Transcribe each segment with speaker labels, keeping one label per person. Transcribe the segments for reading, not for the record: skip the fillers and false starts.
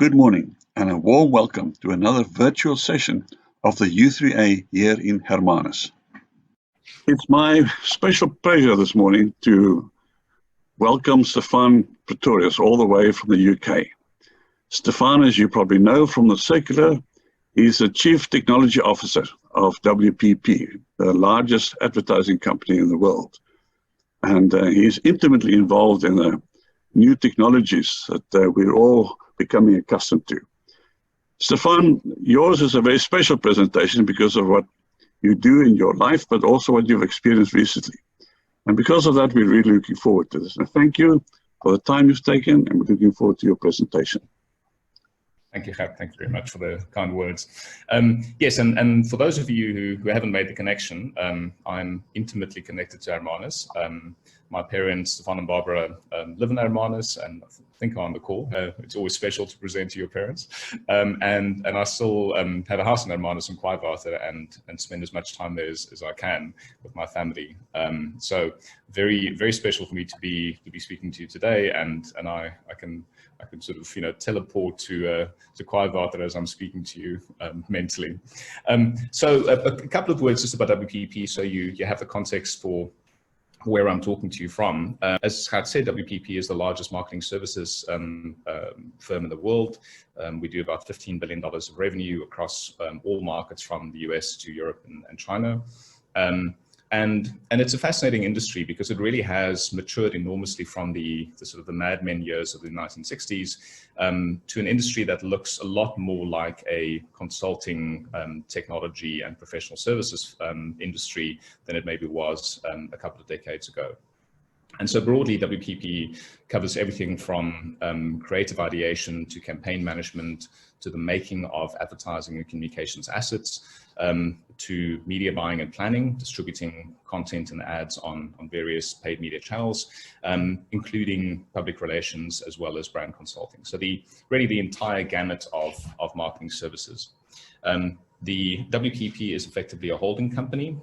Speaker 1: Good morning and a warm welcome to another virtual session of the U3A here in Hermanus. It's my special pleasure this morning to welcome Stephan Pretorius all the way from the UK. Stephan, as you probably know from the circular, is the Chief Technology Officer of WPP, the largest advertising company in the world. And he's intimately involved in the new technologies that we're all becoming accustomed to. Stephan, yours is a very special presentation because of what you do in your life, but also what you've experienced recently. And because of that, we're really looking forward to this. And thank you for the time you've taken, and we're looking forward to your presentation.
Speaker 2: Thank you, Gab. Thank you very much for the kind words. Yes, and for those of you who haven't made the connection, I'm intimately connected to Hermanus. My parents, Stephan and Barbara, live in Hermanus, and I think are on the call. It's always special to present to your parents. And I still have a house in Hermanus in Kwaaiwater and spend as much time there as I can with my family. So very, very special for me to be speaking to you today, and I can sort of teleport to Kwaaiwater as I'm speaking to you mentally. So a couple of words just about WPP, so you have the context for where I'm talking to you from. As Scott said, WPP is the largest marketing services firm in the world. We do about $15 billion of revenue across all markets from the US to Europe and China. And it's a fascinating industry because it really has matured enormously from the sort of the Mad Men years of the 1960s to an industry that looks a lot more like a consulting, technology and professional services industry than it maybe was a couple of decades ago. And so broadly, WPP covers everything from creative ideation to campaign management to the making of advertising and communications assets, to media buying and planning, distributing content and ads on various paid media channels, including public relations as well as brand consulting. So really the entire gamut of marketing services. The WPP is effectively a holding company.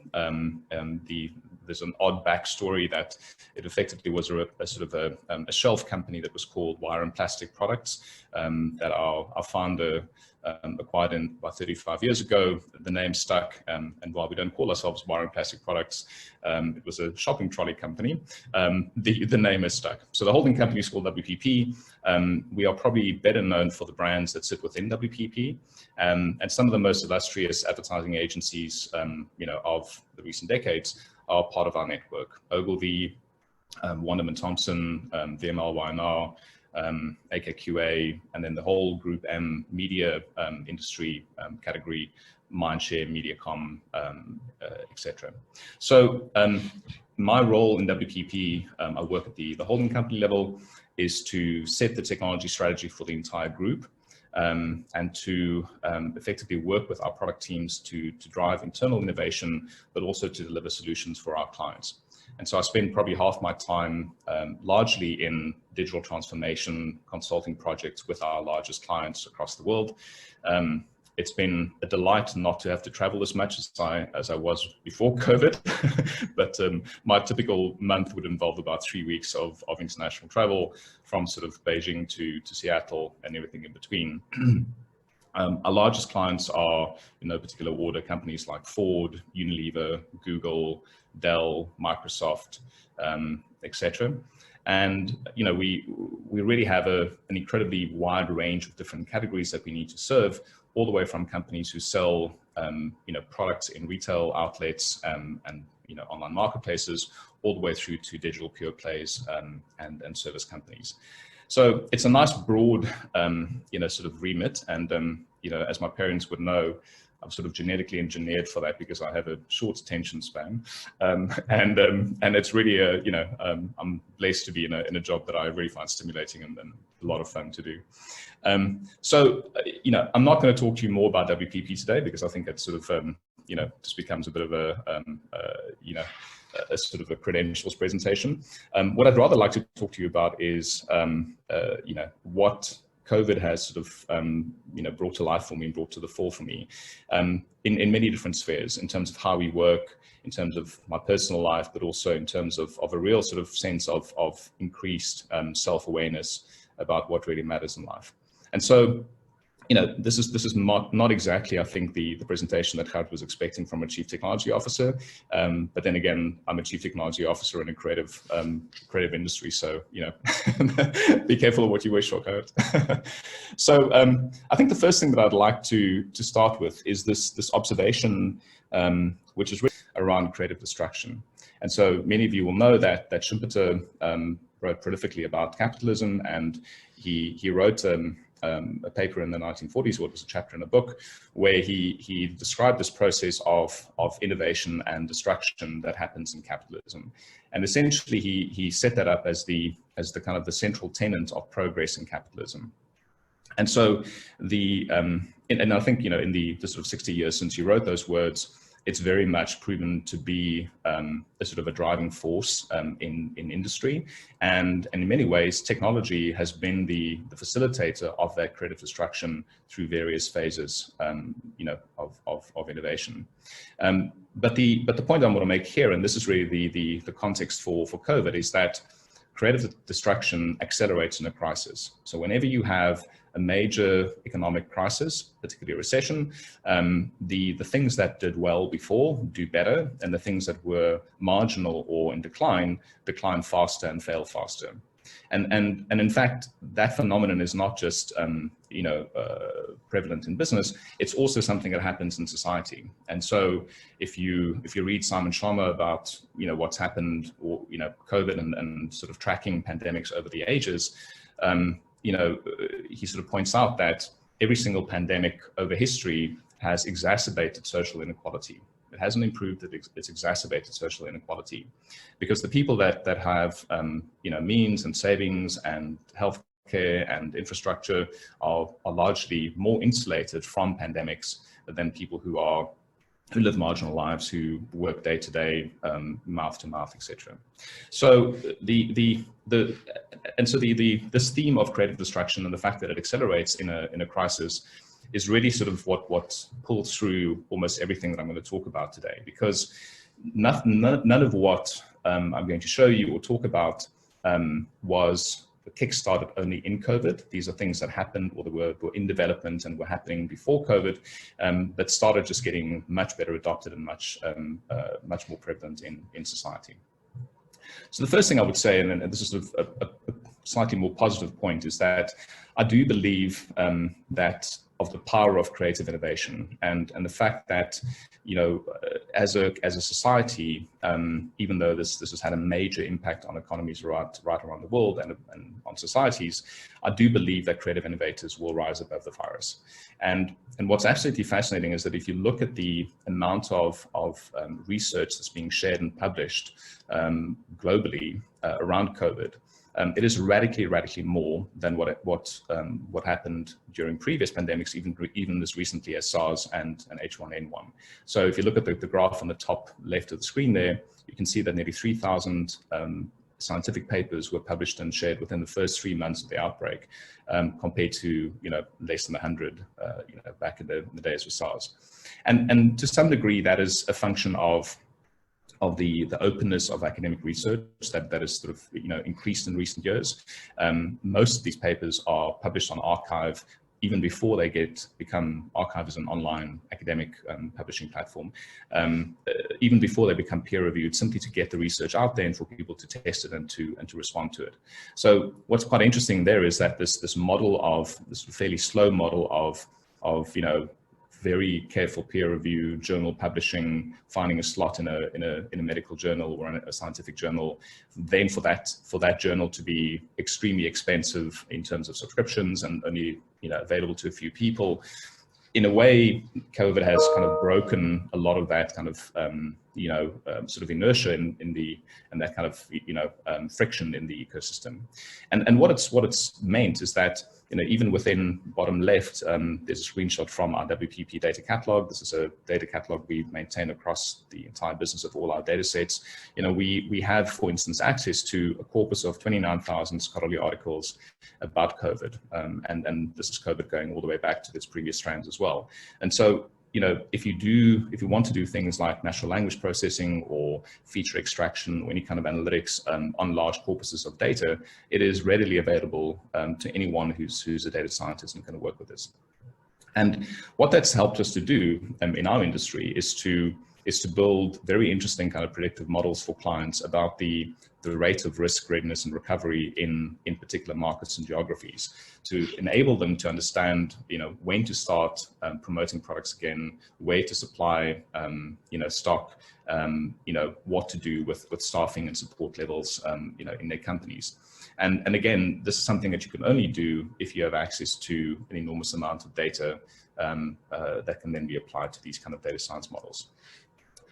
Speaker 2: There's an odd backstory that it effectively was a sort of a shelf company that was called Wire and Plastic Products that our founder acquired about 35 years ago. The name stuck, and while we don't call ourselves Wire and Plastic Products, it was a shopping trolley company. The name is stuck. So the holding company is called WPP. We are probably better known for the brands that sit within WPP, and some of the most illustrious advertising agencies, of the recent decades are part of our network. Ogilvy, Wunderman Thompson, VMLY&R, AKQA, and then the whole Group M media industry category, Mindshare, Mediacom, etc. So my role in WPP, I work at the holding company level, is to set the technology strategy for the entire group, and to effectively work with our product teams to drive internal innovation, but also to deliver solutions for our clients. And so I spend probably half my time largely in digital transformation consulting projects with our largest clients across the world. It's been a delight not to have to travel as much as I was before COVID, but my typical month would involve about 3 weeks of international travel from sort of Beijing to Seattle and everything in between. Our largest clients are, in no particular order, companies like Ford, Unilever, Google, Dell, Microsoft, etc. And we really have an incredibly wide range of different categories that we need to serve, all the way from companies who sell products in retail outlets and online marketplaces, all the way through to digital pure plays and service companies. So it's a nice broad sort of remit, and as my parents would know, I'm sort of genetically engineered for that because I have a short attention span, and it's really I'm blessed to be in a job that I really find stimulating and a lot of fun to do. So I'm not going to talk to you more about WPP today because I think it's sort of just becomes a bit of a sort of a credentials presentation. What I'd rather like to talk to you about is what COVID has sort of brought to life for me and brought to the fore for me in many different spheres, in terms of how we work, in terms of my personal life, but also in terms of a real sort of sense of increased self-awareness about what really matters in life. And so, this is not exactly, I think, the presentation that Gert was expecting from a chief technology officer. But then again, I'm a chief technology officer in a creative industry, so be careful of what you wish for, Gert. So I think the first thing that I'd like to start with is this observation, which is really around creative destruction. And so many of you will know that Schumpeter wrote prolifically about capitalism, and he wrote a paper in the 1940s, or it was a chapter in a book, where he described this process of innovation and destruction that happens in capitalism. And essentially he set that up as the kind of the central tenet of progress in capitalism. And so and I think, in the sort of 60 years since he wrote those words, it's very much proven to be a sort of a driving force in industry. And in many ways, technology has been the facilitator of that creative destruction through various phases of innovation. But the point I want to make here, and this is really the context for COVID, is that creative destruction accelerates in a crisis. So whenever you have a major economic crisis, particularly a recession, the things that did well before do better, and the things that were marginal or in decline faster and fail faster. And in fact, that phenomenon is not just prevalent in business; it's also something that happens in society. And so, if you read Simon Schama about what's happened, or COVID and sort of tracking pandemics over the ages, he sort of points out that every single pandemic over history has exacerbated social inequality. It hasn't improved it; it's exacerbated social inequality, because the people that have means and savings and healthcare and infrastructure are largely more insulated from pandemics than people who live marginal lives, who work day to day, mouth to mouth, etc. So this theme of creative destruction and the fact that it accelerates in a crisis is really sort of what pulls through almost everything that I'm going to talk about today, because none of what I'm going to show you or talk about was kickstarted only in COVID. These are things that happened or were in development and were happening before COVID, but started just getting much better adopted and much more prevalent in society. So the first thing I would say, and this is sort of a slightly more positive point, is that I do believe that of the power of creative innovation, and the fact that as a society, even though this has had a major impact on economies right around the world and on societies, I do believe that creative innovators will rise above the virus. And what's absolutely fascinating is that if you look at the amount of research that's being shared and published globally around COVID, it is radically more than what happened during previous pandemics, even as recently as SARS and H1N1. So if you look at the graph on the top left of the screen there, you can see that nearly 3,000 scientific papers were published and shared within the first 3 months of the outbreak, compared to less than 100 back in the days with SARS. And to some degree, that is a function of the openness of academic research that is sort of increased in recent years. Most of these papers are published on arXiv even before they become arXiv as an online academic publishing platform, even before they become peer reviewed, simply to get the research out there and for people to test it and to respond to it. So what's quite interesting there is that this fairly slow model of very careful peer review, journal publishing, finding a slot in a medical journal or in a scientific journal, then for that journal to be extremely expensive in terms of subscriptions and only available to a few people. In a way, COVID has kind of broken a lot of that kind of sort of inertia and that kind of friction in the ecosystem. And what it's meant is that even within bottom left, there's a screenshot from our WPP data catalog. This is a data catalog we maintain across the entire business of all our data sets. We have, for instance, access to a corpus of 29,000 scholarly articles about COVID. And this is COVID going all the way back to its previous strands as well. And so if you want to do things like natural language processing or feature extraction or any kind of analytics on large corpuses of data, it is readily available to anyone who's a data scientist and can work with this. And what that's helped us to do in our industry is to build very interesting kind of predictive models for clients about the rate of risk, readiness, and recovery in particular markets and geographies, to enable them to understand, when to start promoting products again, where to supply, stock, what to do with staffing and support levels, in their companies. And again, this is something that you can only do if you have access to an enormous amount of data that can then be applied to these kind of data science models.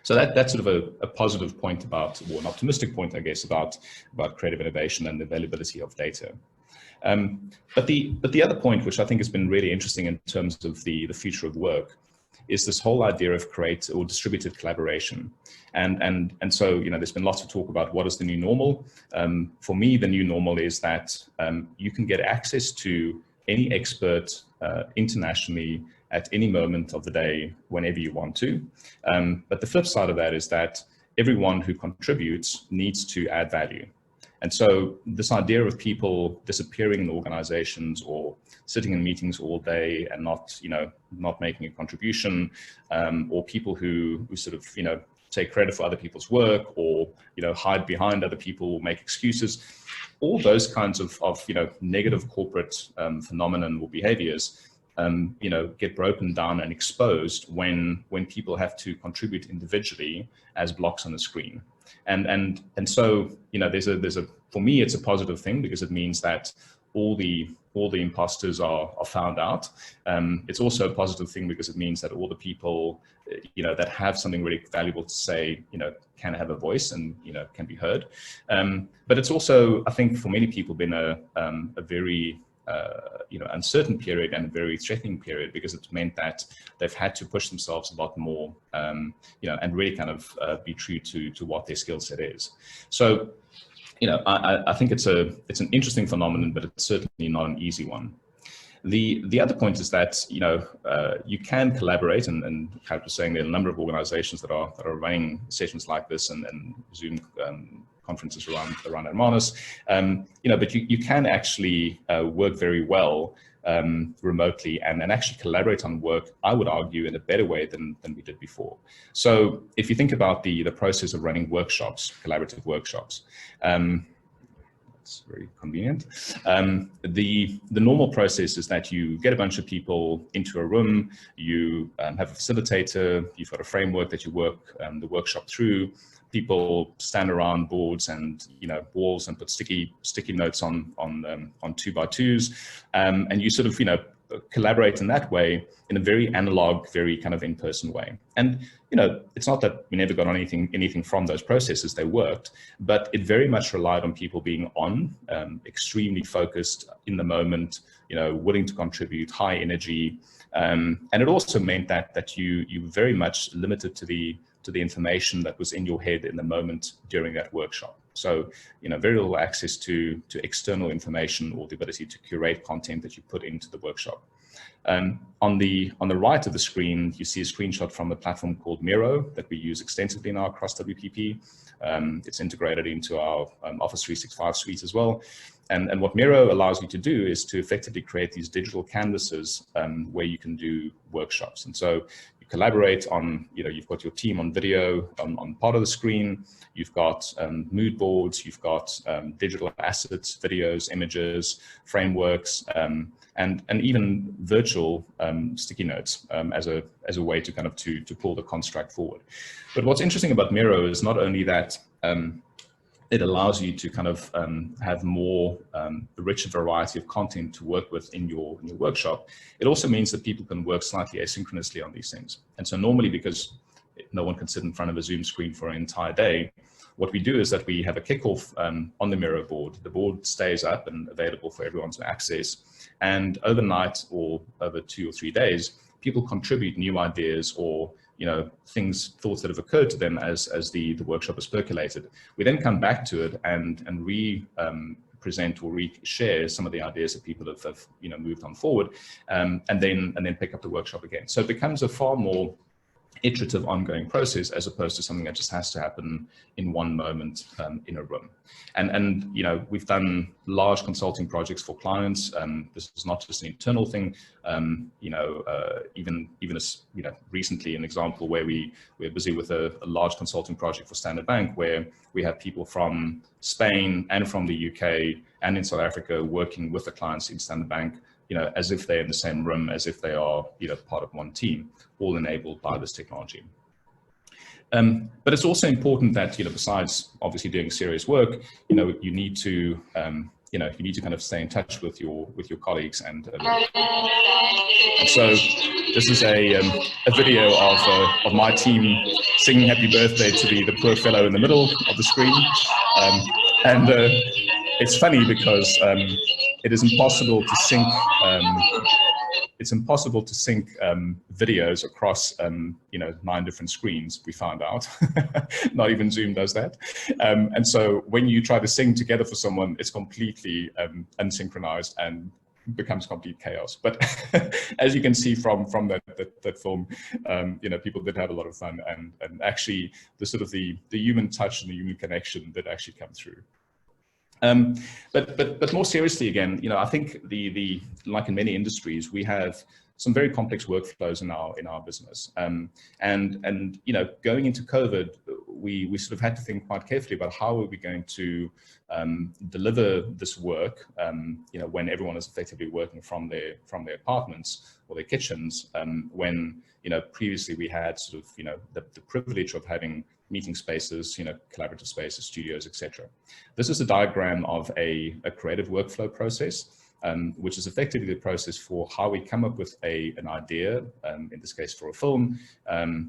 Speaker 2: So that's sort of a positive point about, or an optimistic point, I guess, about creative innovation and the availability of data. But the other point, which I think has been really interesting in terms of the future of work, is this whole idea of distributed collaboration. And so, there's been lots of talk about what is the new normal. For me, the new normal is that you can get access to any expert internationally at any moment of the day, whenever you want to. But the flip side of that is that everyone who contributes needs to add value. And so this idea of people disappearing in organizations or sitting in meetings all day and not making a contribution, or people who sort of, take credit for other people's work, or, hide behind other people, make excuses, all those kinds of negative corporate phenomenon or behaviors, get broken down and exposed when people have to contribute individually as blocks on the screen. And so, for me, it's a positive thing, because it means that all the imposters are found out. It's also a positive thing because it means that all the people, that have something really valuable to say, can have a voice and, can be heard. But it's also, I think, for many people been a very uncertain period and a very threatening period, because it's meant that they've had to push themselves a lot more, and really kind of be true to what their skill set is. So, I think it's an interesting phenomenon, but it's certainly not an easy one. The other point is that, you can collaborate, and Kat was saying there are a number of organizations that are running sessions like this and Zoom conferences around Hermanus, but you can actually work very well remotely and actually collaborate on work, I would argue, in a better way than we did before. So if you think about the process of running workshops, collaborative workshops, it's very convenient. The normal process is that you get a bunch of people into a room, you have a facilitator, you've got a framework that you work the workshop through. People stand around boards and walls and put sticky notes on 2x2s, and you sort of collaborate in that way, in a very analog, very kind of in-person way. And it's not that we never got anything from those processes. They worked, but it very much relied on people being extremely focused in the moment, willing to contribute, high energy, and it also meant that you very much limited to the information that was in your head in the moment during that workshop. So, very little access to external information or the ability to curate content that you put into the workshop. On the right of the screen, you see a screenshot from a platform called Miro that we use extensively now across WPP. It's integrated into our Office 365 suite as well. And what Miro allows you to do is to effectively create these digital canvases where you can do workshops. And so you collaborate on, you've got your team on video on part of the screen, you've got mood boards, you've got digital assets, videos, images, frameworks, and even virtual sticky notes as a way to kind of to pull the construct forward. But what's interesting about Miro is not only that it allows you to kind of have more richer variety of content to work with in your workshop. It also means that people can work slightly asynchronously on these things. And so normally, because no one can sit in front of a Zoom screen for an entire day, what we do is that we have a kickoff on the Miro board. The board stays up and available for everyone to access. And overnight or over 2 or 3 days, people contribute new ideas or thoughts that have occurred to them as the workshop is percolated. We then come back to it and present or share some of the ideas that people have moved on forward, and then pick up the workshop again. So it becomes a far more iterative, ongoing process, as opposed to something that just has to happen in one moment in a room. And we've done large consulting projects for clients. This is not just an internal thing. Even as recently, an example where we're busy with a large consulting project for Standard Bank, where we have people from Spain and from the UK and in South Africa working with the clients in Standard Bank, as if they're in the same room, as if they are, part of one team, all enabled by this technology. But it's also important that, besides obviously doing serious work, you need to kind of stay in touch with your colleagues. And so this is a video of my team singing happy birthday to the poor fellow in the middle of the screen. It's funny because it is impossible to sync. It's impossible to sync videos across 9 different screens. We found out. Not even Zoom does that. And so when you try to sing together for someone, it's completely unsynchronized and becomes complete chaos. But as you can see from that film, people did have a lot of fun, and actually the sort of the human touch and the human connection did actually come through. But more seriously, again, I think like in many industries, we have some very complex workflows in our business. And going into COVID, we sort of had to think quite carefully about how are we going to deliver this work, when everyone is effectively working from their apartments or their kitchens, when previously we had sort of the privilege of having meeting spaces, collaborative spaces, studios, etc. This is a diagram of a creative workflow process, which is effectively the process for how we come up with an idea, in this case for a film.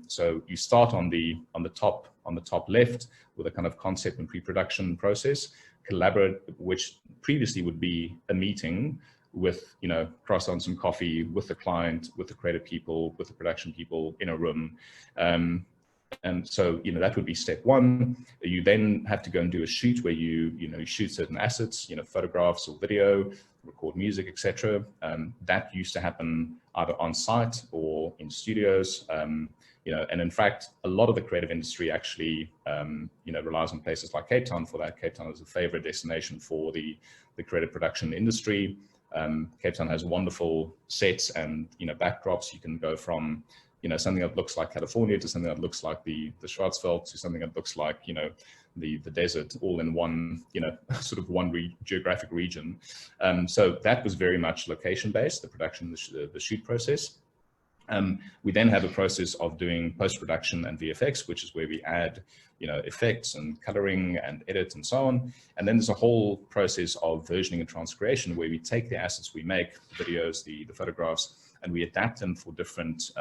Speaker 2: So you start on the top left with a kind of concept and pre-production process, collaborate, which previously would be a meeting with, cross on some coffee with the client, with the creative people, with the production people in a room. And so, that would be step one. You then have to go and do a shoot where you shoot certain assets, photographs or video, record music, etc. That used to happen either on site or in studios. And in fact, a lot of the creative industry actually, relies on places like Cape Town for that. Cape Town is a favorite destination for the creative production industry. Cape Town has wonderful sets and, backdrops. You can go from something that looks like California to something that looks like the Schwarzwald to something that looks like, the desert, all in one, sort of one geographic region. So that was very much location-based, the production, the shoot process. We then have a process of doing post-production and VFX, which is where we add, effects and coloring and edit and so on. And then there's a whole process of versioning and transcreation where we take the assets we make, the videos, the photographs, and we adapt them for different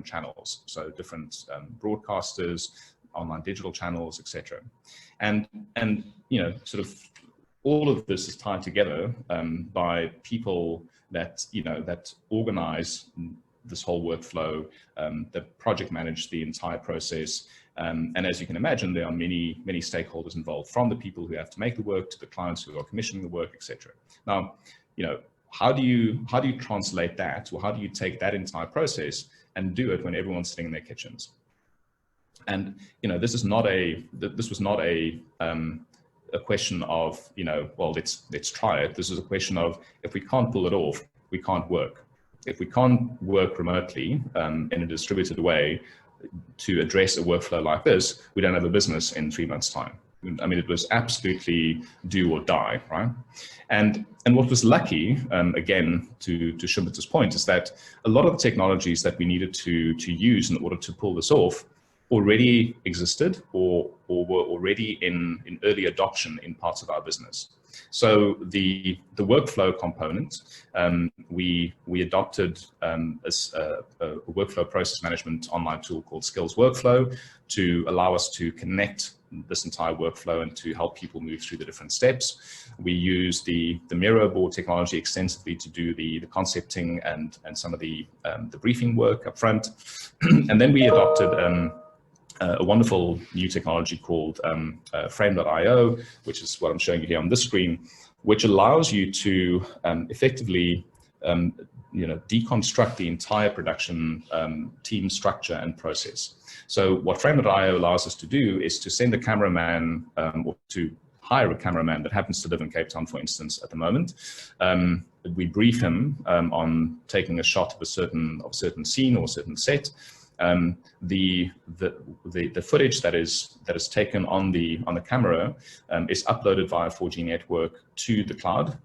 Speaker 2: channels. So different broadcasters, online digital channels, etc. And sort of all of this is tied together by people that that organize this whole workflow, that project manage the entire process. And as you can imagine, there are many stakeholders involved, from the people who have to make the work to the clients who are commissioning the work, etc. Now, how do you translate that, or how do you take that entire process and do it when everyone's sitting in their kitchens? And this was not a question of well, let's try it. This is a question of, if we can't pull it off, we can't work. If we can't work remotely in a distributed way to address a workflow like this, we don't have a business in 3 months' time. I mean, it was absolutely do or die, right? And what was lucky, again, to Shumbit's point, is that a lot of the technologies that we needed to use in order to pull this off already existed or were already in early adoption in parts of our business. So the workflow component, we adopted a workflow process management online tool called Skills Workflow to allow us to connect this entire workflow and to help people move through the different steps. We use the Miro board technology extensively to do the concepting and some of the briefing work up front. And then we adopted a wonderful new technology called Frame.io, which is what I'm showing you here on this screen, which allows you to effectively deconstruct the entire production team structure and process. So what Frame.io allows us to do is to send a cameraman or to hire a cameraman that happens to live in Cape Town, for instance, at the moment. We brief him on taking a shot of a certain scene or a certain set. The footage that is taken on the camera is uploaded via 4G network to the cloud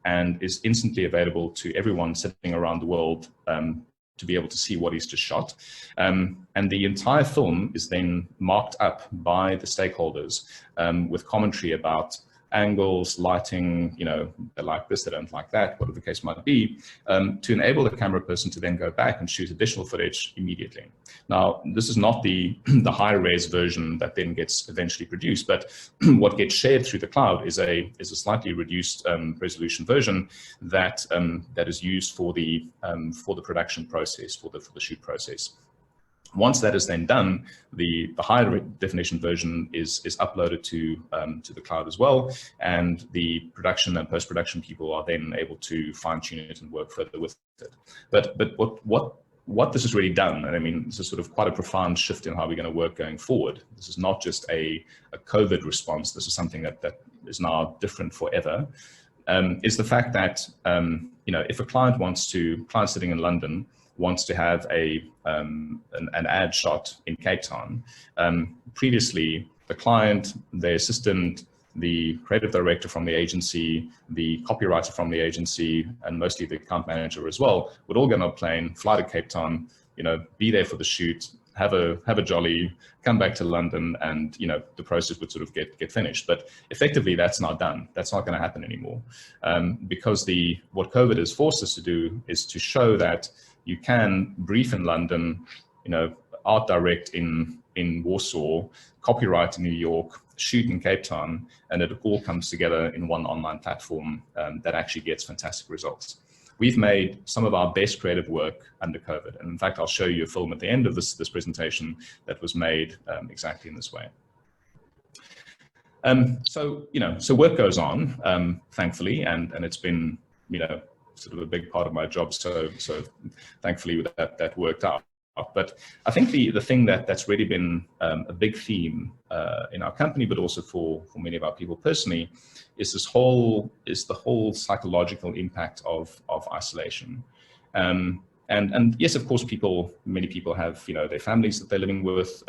Speaker 2: and is instantly available to everyone sitting around the world to be able to see what he's just shot. And the entire film is then marked up by the stakeholders with commentary about angles, lighting, they like this, they don't like that, whatever the case might be, to enable the camera person to then go back and shoot additional footage immediately. Now, this is not the high-res version that then gets eventually produced, but what gets shared through the cloud is a slightly reduced resolution version that is used for the production process, for the shoot process. Once that is then done, the higher definition version is uploaded to the cloud as well, and the production and post-production people are then able to fine-tune it and work further with it. But what this has really done, and I mean, this is sort of quite a profound shift in how we're going to work going forward. This is not just a COVID response. This is something that is now different forever. Is the fact that if a client sitting in London wants to have an ad shot in Cape Town, previously the client, the assistant, the creative director from the agency, the copywriter from the agency, and mostly the account manager as well, would all get on a plane, fly to Cape Town, be there for the shoot, have a jolly, come back to London, and the process would sort of get finished. But effectively, that's not done. That's not going to happen anymore, because what COVID has forced us to do is to show that you can brief in London, art direct in Warsaw, copyright in New York, shoot in Cape Town, and it all comes together in one online platform that actually gets fantastic results. We've made some of our best creative work under COVID. And in fact, I'll show you a film at the end of this presentation that was made exactly in this way. So work goes on, thankfully, and it's been, sort of a big part of my job. So thankfully that worked out. But I think the thing that's really been a big theme in our company, but also for many of our people personally, is the whole psychological impact of isolation. And yes, of course, many people have their families that they're living with.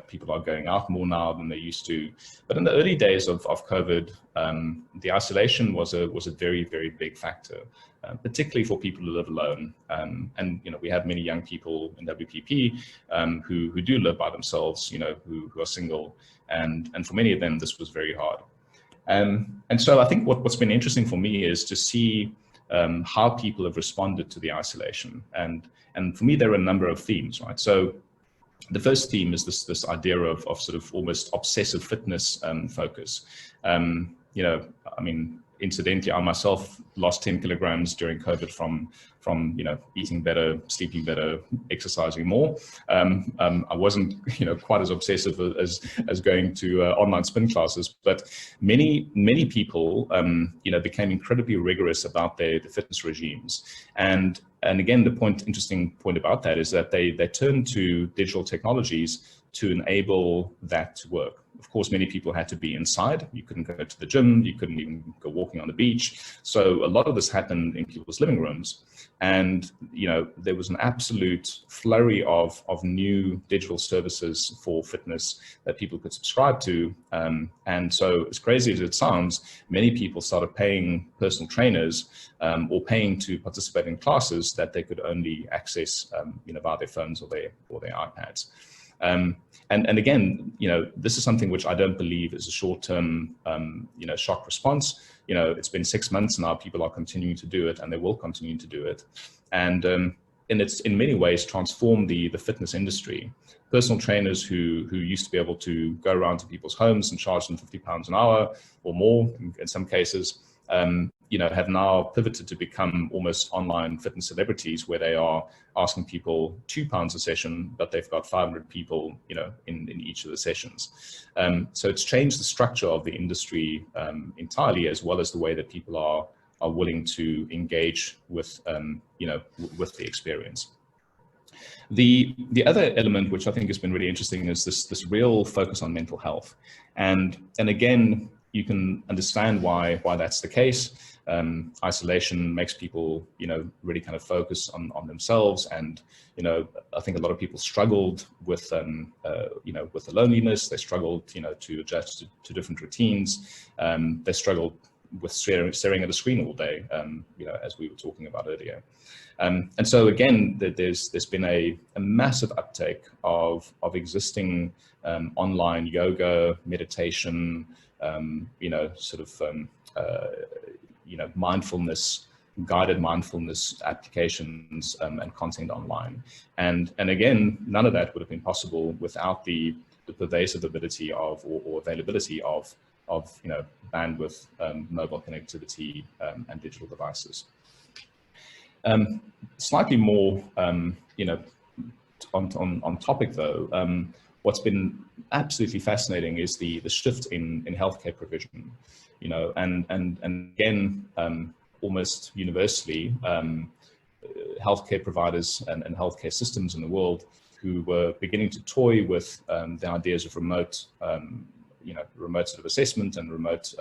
Speaker 2: People are going out more now than they used to. But in the early days of COVID, the isolation was a very, very big factor, particularly for people who live alone. And we have many young people in WPP who do live by themselves, who are single, and for many of them this was very hard. And so I think what's been interesting for me is to see how people have responded to the isolation. And for me, there are a number of themes, right? So the first theme is this idea of sort of almost obsessive fitness focus. Incidentally, I myself lost 10 kilograms during COVID from eating better, sleeping better, exercising more. I wasn't quite as obsessive as going to online spin classes, but many people became incredibly rigorous about their fitness regimes. And again, interesting point about that is that they turn to digital technologies to enable that to work. Of course, many people had to be inside. You couldn't go to the gym. You couldn't even go walking on the beach. So a lot of this happened in people's living rooms. And, there was an absolute flurry of new digital services for fitness that people could subscribe to. And so as crazy as it sounds, many people started paying personal trainers or paying to participate in classes that they could only access via their phones or their iPads. And again, this is something which I don't believe is a short-term, shock response. It's been 6 months now, people are continuing to do it and they will continue to do it. And it's in many ways transformed the fitness industry. Personal trainers who used to be able to go around to people's homes and charge them £50 an hour or more in some cases, have now pivoted to become almost online fitness celebrities, where they are asking people £2 a session, but they've got 500 people, in each of the sessions. So it's changed the structure of the industry entirely, as well as the way that people are willing to engage with, with the experience. The other element, which I think has been really interesting, is this real focus on mental health, and again, you can understand why that's the case. Isolation makes people, really kind of focus on themselves, and I think a lot of people struggled with, with the loneliness. They struggled, to adjust to different routines. They struggled with staring at a screen all day, as we were talking about earlier. And so again, there's been a massive uptake of existing online yoga, meditation, mindfulness, guided mindfulness applications and content online. And again, none of that would have been possible without the pervasive ability of, or availability of bandwidth, mobile connectivity, and digital devices. Slightly more, on topic though, what's been absolutely fascinating is the shift in healthcare provision, and again, almost universally, healthcare providers and healthcare systems in the world who were beginning to toy with the ideas of remote, remote sort of assessment and remote,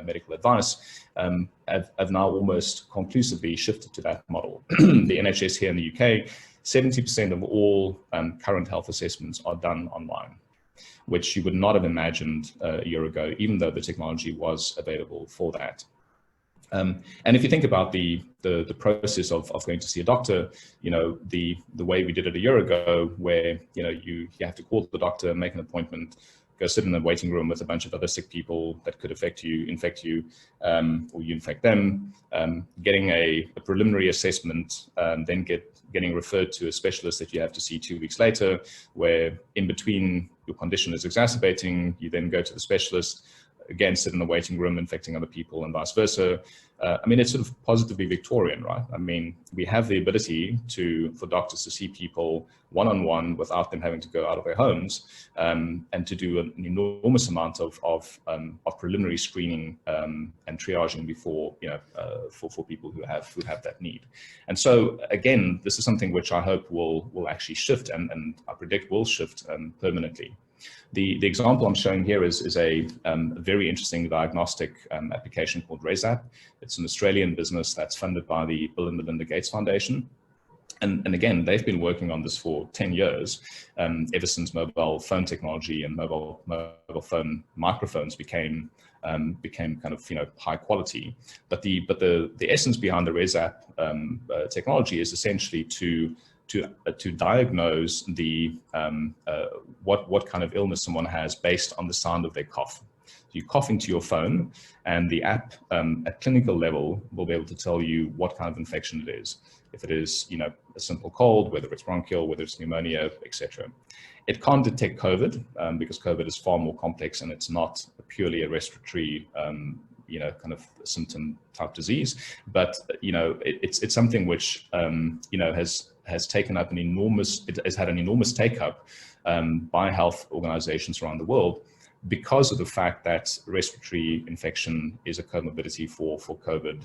Speaker 2: medical advice, have now almost conclusively shifted to that model. The NHS here in the UK, 70% of all current health assessments are done online, which you would not have imagined a year ago, even though the technology was available for that. And if you think about the process of going to see a doctor, the way we did it a year ago, where you have to call the doctor, make an appointment, go sit in the waiting room with a bunch of other sick people that could infect you, or you infect them, getting a preliminary assessment, then getting referred to a specialist that you have to see 2 weeks later, where in between your condition is exacerbating, you then go to the specialist, again, sit in the waiting room, infecting other people, and vice versa. It's sort of positively Victorian, right? We have the ability for doctors to see people one-on-one without them having to go out of their homes, and to do an enormous amount of preliminary screening and triaging before, for people who have that need. And so again, this is something which I hope will actually shift, and I predict will shift permanently. The example I'm showing here is a very interesting diagnostic application called ResApp. It's an Australian business that's funded by the Bill and Melinda Gates Foundation. And again, they've been working on this for 10 years, ever since mobile phone technology and mobile phone microphones became kind of high quality. But the essence behind the ResApp technology is essentially to diagnose the what kind of illness someone has based on the sound of their cough. So you cough into your phone, and the app at clinical level will be able to tell you what kind of infection it is. If it is a simple cold, whether it's bronchial, whether it's pneumonia, etc. It can't detect COVID because COVID is far more complex, and it's not purely a respiratory kind of symptom type disease. But it's something which has taken up it has had an enormous take up by health organizations around the world, because of the fact that respiratory infection is a comorbidity for COVID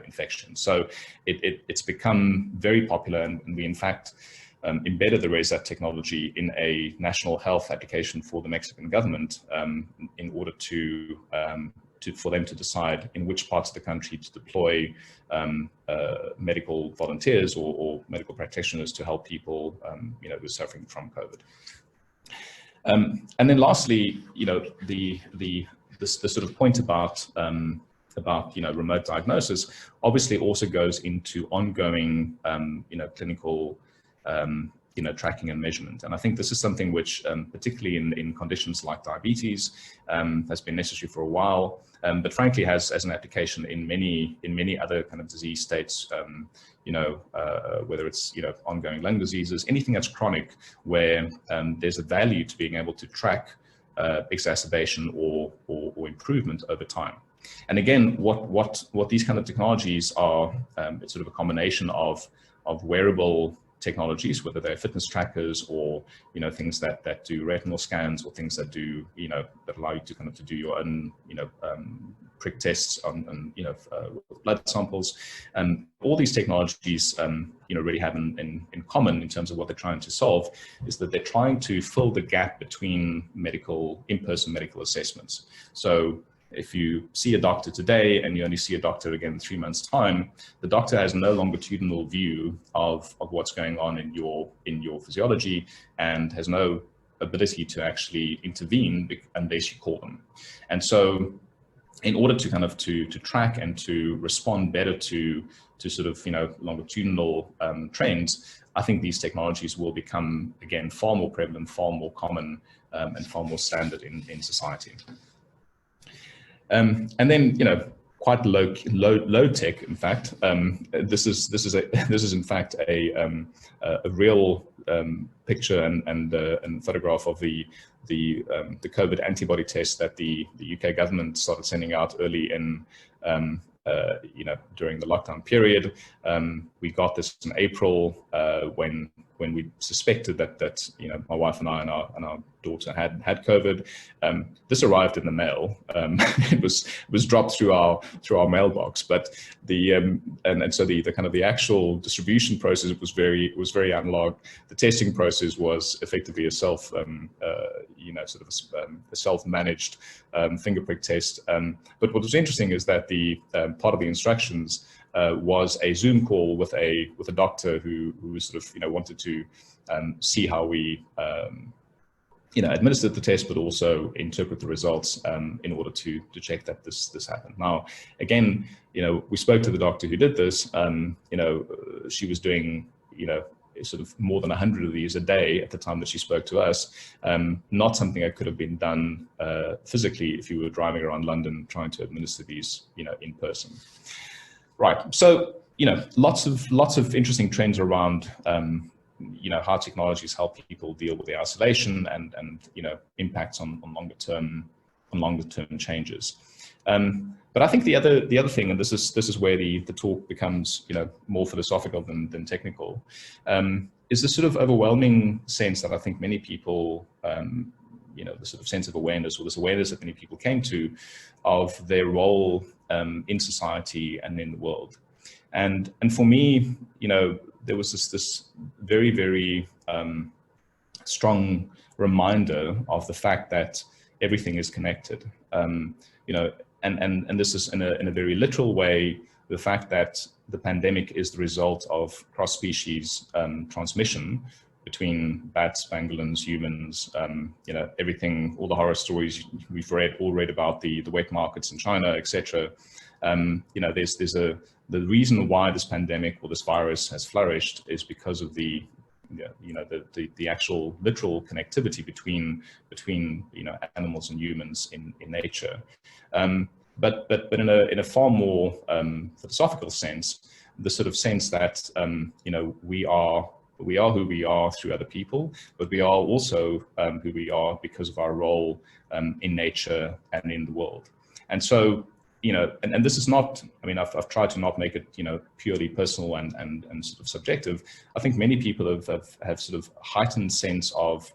Speaker 2: infection. So it's become very popular, and we in fact embedded the ResApp technology in a national health application for the Mexican government in order for them to decide in which parts of the country to deploy medical volunteers or medical practitioners to help people who are suffering from COVID. And then lastly, the sort of point about remote diagnosis obviously also goes into ongoing clinical tracking and measurement. And I think this is something which, particularly in conditions like diabetes, has been necessary for a while, but frankly has as an application in many other kind of disease states, whether it's ongoing lung diseases, anything that's chronic, where there's a value to being able to track exacerbation or improvement over time. And again, what these kind of technologies are, it's sort of a combination of wearable technologies, whether they're fitness trackers or things that do retinal scans, or things that do that allow you to kind of to do your own prick tests on blood samples. And all these technologies really have in common in terms of what they're trying to solve, is that they're trying to fill the gap between in-person medical assessments. So if you see a doctor today and you only see a doctor again in 3 months' time, the doctor has no longitudinal view of what's going on in your physiology, and has no ability to actually intervene unless you call them. And so in order to kind of to track and to respond better to sort of longitudinal trends, I think these technologies will become, again, far more prevalent, far more common, and far more standard in society. And then, quite low tech. In fact, this is in fact a real picture and photograph of the COVID antibody test that the UK government started sending out early in during the lockdown period. We got this in April when we suspected that my wife and I and our daughter had COVID. This arrived in the mail. It was dropped through our mailbox, but so the kind of the actual distribution process was very analog. The testing process was effectively a self-managed finger prick test. But what was interesting is that the part of the instructions was a Zoom call with a doctor who sort of wanted to see how we administered the test, but also interpret the results in order to check that this happened. Now, again, we spoke to the doctor who did this. She was doing sort of more than 100 of these a day at the time that she spoke to us. Not something that could have been done physically if you were driving around London trying to administer these in person. Right. So, lots of interesting trends around, how technologies help people deal with the isolation and impacts on longer term changes. But I think the other thing, and this is where the talk becomes more philosophical than technical, is the sort of overwhelming sense that I think many people, the sort of sense of awareness, or this awareness that many people came to, of their role in society and in the world. And for me, there was this very, very strong reminder of the fact that everything is connected. And this is in a very literal way, the fact that the pandemic is the result of cross-species transmission between bats, pangolins, humans, everything, all the horror stories we've all read about the wet markets in China, etc. The reason why this pandemic or this virus has flourished is because of the actual literal connectivity between animals and humans in nature. But in a far more philosophical sense, the sort of sense that we are who we are through other people, but we are also who we are because of our role in nature and in the world. And so, and this is not, I've tried to not make it, purely personal and sort of subjective. I think many people have sort of heightened sense of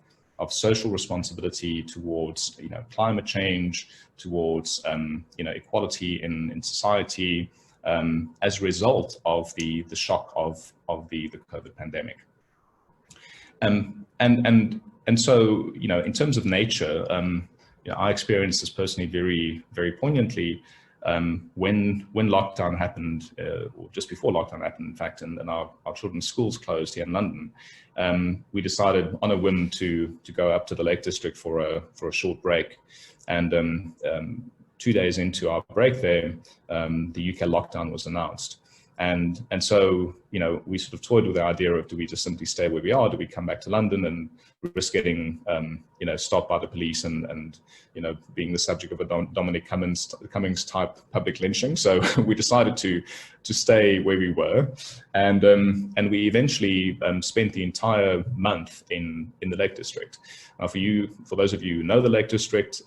Speaker 2: social responsibility towards, climate change, towards, equality in society, as a result of the shock of the COVID pandemic. And so, in terms of nature, I experienced this personally very, very poignantly when lockdown happened, or just before lockdown happened, in fact, and our children's schools closed here in London. We decided on a whim to go up to the Lake District for a short break. And 2 days into our break there, the UK lockdown was announced. And so, we sort of toyed with the idea of, do we just simply stay where we are? Do we come back to London and risk getting, stopped by the police and being the subject of a Dominic Cummings type public lynching? So we decided to stay where we were. And we eventually spent the entire month in the Lake District. Now, for those of you who know the Lake District,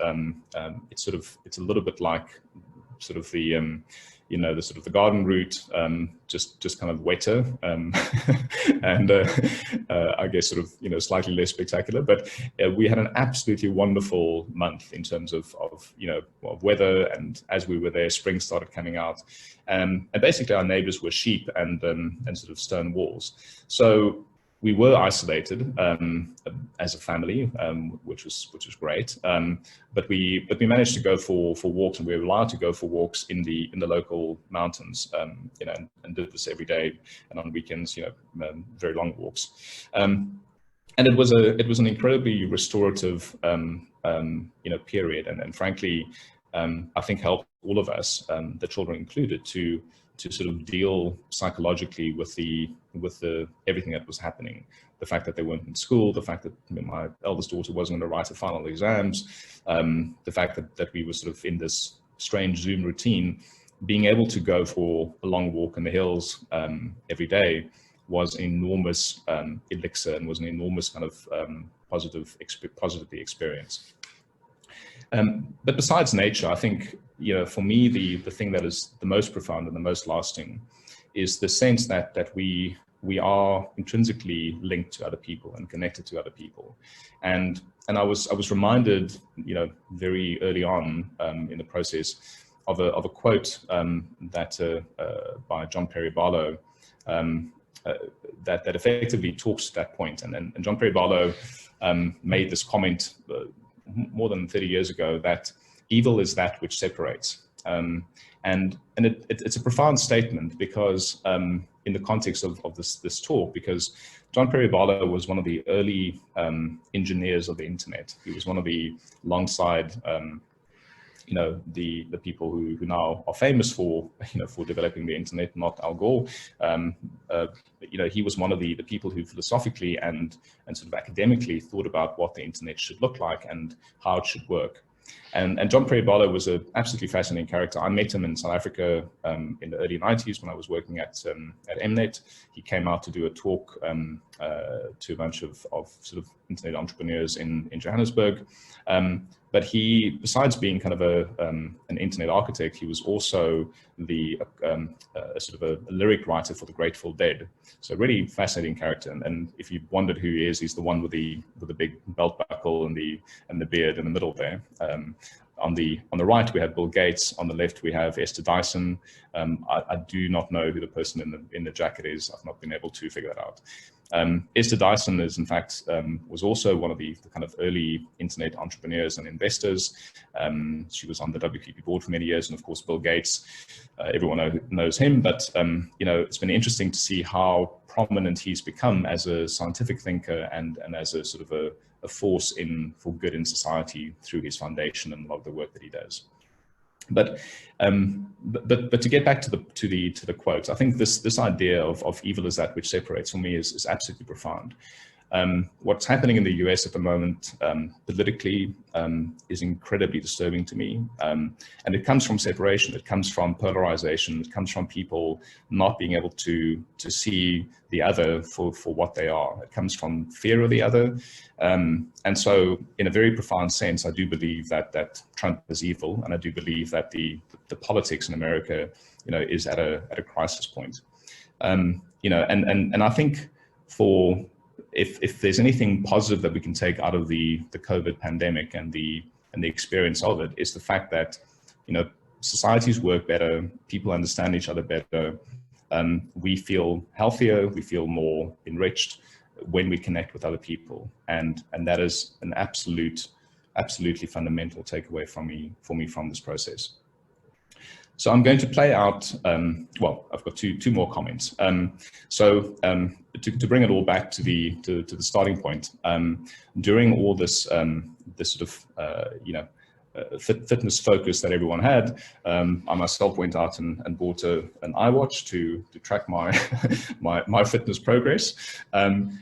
Speaker 2: it's a little bit like sort of the the sort of the garden route, just kind of wetter, and I guess sort of slightly less spectacular. But we had an absolutely wonderful month in terms of weather, and as we were there, spring started coming out, and basically our neighbours were sheep and sort of stone walls. So we were isolated as a family, which was great. But we managed to go for walks, and we were allowed to go for walks in the local mountains, and did this every day, and on weekends, very long walks. And it was an incredibly restorative period, and frankly, I think helped all of us, the children included, to sort of deal psychologically with the everything that was happening. The fact that they weren't in school, the fact that my eldest daughter wasn't going to write her final exams, the fact that we were sort of in this strange Zoom routine. Being able to go for a long walk in the hills every day was an enormous elixir, and was an enormous kind of positively experience. But besides nature, I think, for me, the thing that is the most profound and the most lasting is the sense that we are intrinsically linked to other people and connected to other people. And I was reminded, very early on in the process of a quote that by John Perry Barlow that effectively talks to that point. And John Perry Barlow made this comment more than 30 years ago, that evil is that which separates. And it's a profound statement, because in the context of this talk, because John Perry Barlow was one of the early engineers of the internet. He was one of the, alongside the people who now are famous for for developing the internet, not Al Gore. He was one of the people who philosophically and sort of academically thought about what the internet should look like and how it should work. And John Perry Barlow was an absolutely fascinating character. I met him in South Africa in the early 90s when I was working at Mnet. He came out to do a talk to a bunch of sort of internet entrepreneurs in Johannesburg. But he, besides being kind of an internet architect, he was also the sort of a lyric writer for the Grateful Dead. So really fascinating character. And if you wondered who he is, he's the one with the big belt buckle and the beard in the middle there. On the right, we have Bill Gates. On the left, we have Esther Dyson. I do not know who the person in the jacket is. I've not been able to figure that out. Esther Dyson is, in fact, was also one of the kind of early internet entrepreneurs and investors. She was on the WPP board for many years, and of course, Bill Gates. Everyone knows him, but it's been interesting to see how prominent he's become as a scientific thinker and as a sort of a force for good in society through his foundation and a lot of the work that he does. But to get back to the quote, I think this idea of evil is that which separates, for me, is absolutely profound. What's happening in the US at the moment politically is incredibly disturbing to me, and it comes from separation. It comes from polarization. It comes from people not being able to see the other for what they are. It comes from fear of the other, and so, in a very profound sense, I do believe that Trump is evil, and I do believe that the politics in America, is at a crisis point. And I think if there's anything positive that we can take out of the COVID pandemic and the experience of it, is the fact that societies work better, people understand each other better, we feel healthier, we feel more enriched when we connect with other people, and that is an absolutely fundamental takeaway for me from this process. So I'm going to play out, well, I've got two more comments. To bring it all back to the starting point, during all this this sort of fitness focus that everyone had, I myself went out and bought an iWatch to track my fitness progress, and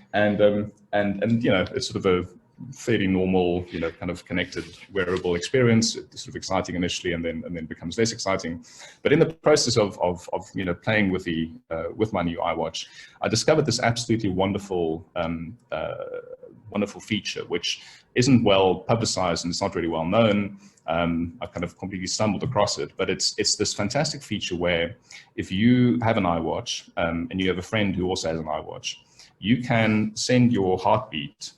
Speaker 2: it's sort of a fairly normal, kind of connected wearable experience. It's sort of exciting initially, and then becomes less exciting. But in the process of playing with my new iWatch, I discovered this absolutely wonderful wonderful feature, which isn't well publicized and it's not really well known. I kind of completely stumbled across it, but it's this fantastic feature where if you have an iWatch and you have a friend who also has an iWatch, you can send your heartbeat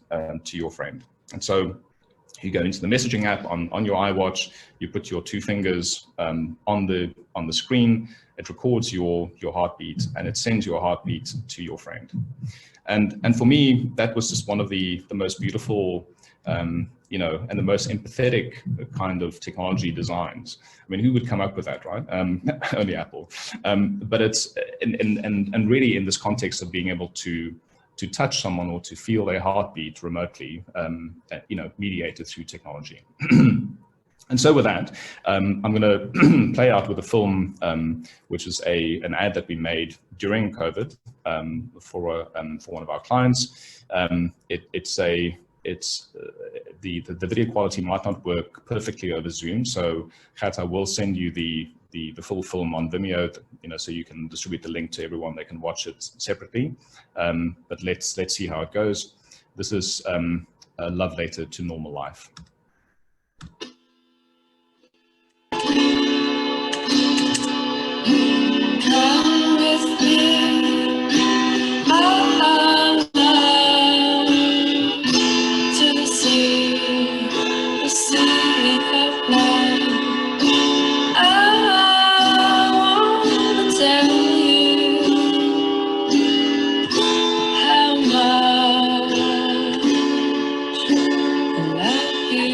Speaker 2: to your friend. And so you go into the messaging app on your iWatch, you put your two fingers on the screen, it records your heartbeat, and it sends your heartbeat to your friend. And for me, that was just one of the most beautiful, and the most empathetic kind of technology designs. I mean, who would come up with that, right? Only Apple. But it's and really in this context of being able to touch someone or to feel their heartbeat remotely, mediated through technology. And so with that, I'm going to play out with a film, which is an ad that we made during COVID for one of our clients. The video quality might not work perfectly over Zoom, so Gert, I will send you the full film on Vimeo, so you can distribute the link to everyone. They can watch it separately. But let's see how it goes. This is a love letter to normal life.
Speaker 3: Come with me, my love, to the sea of light. I want to tell you how much I love you.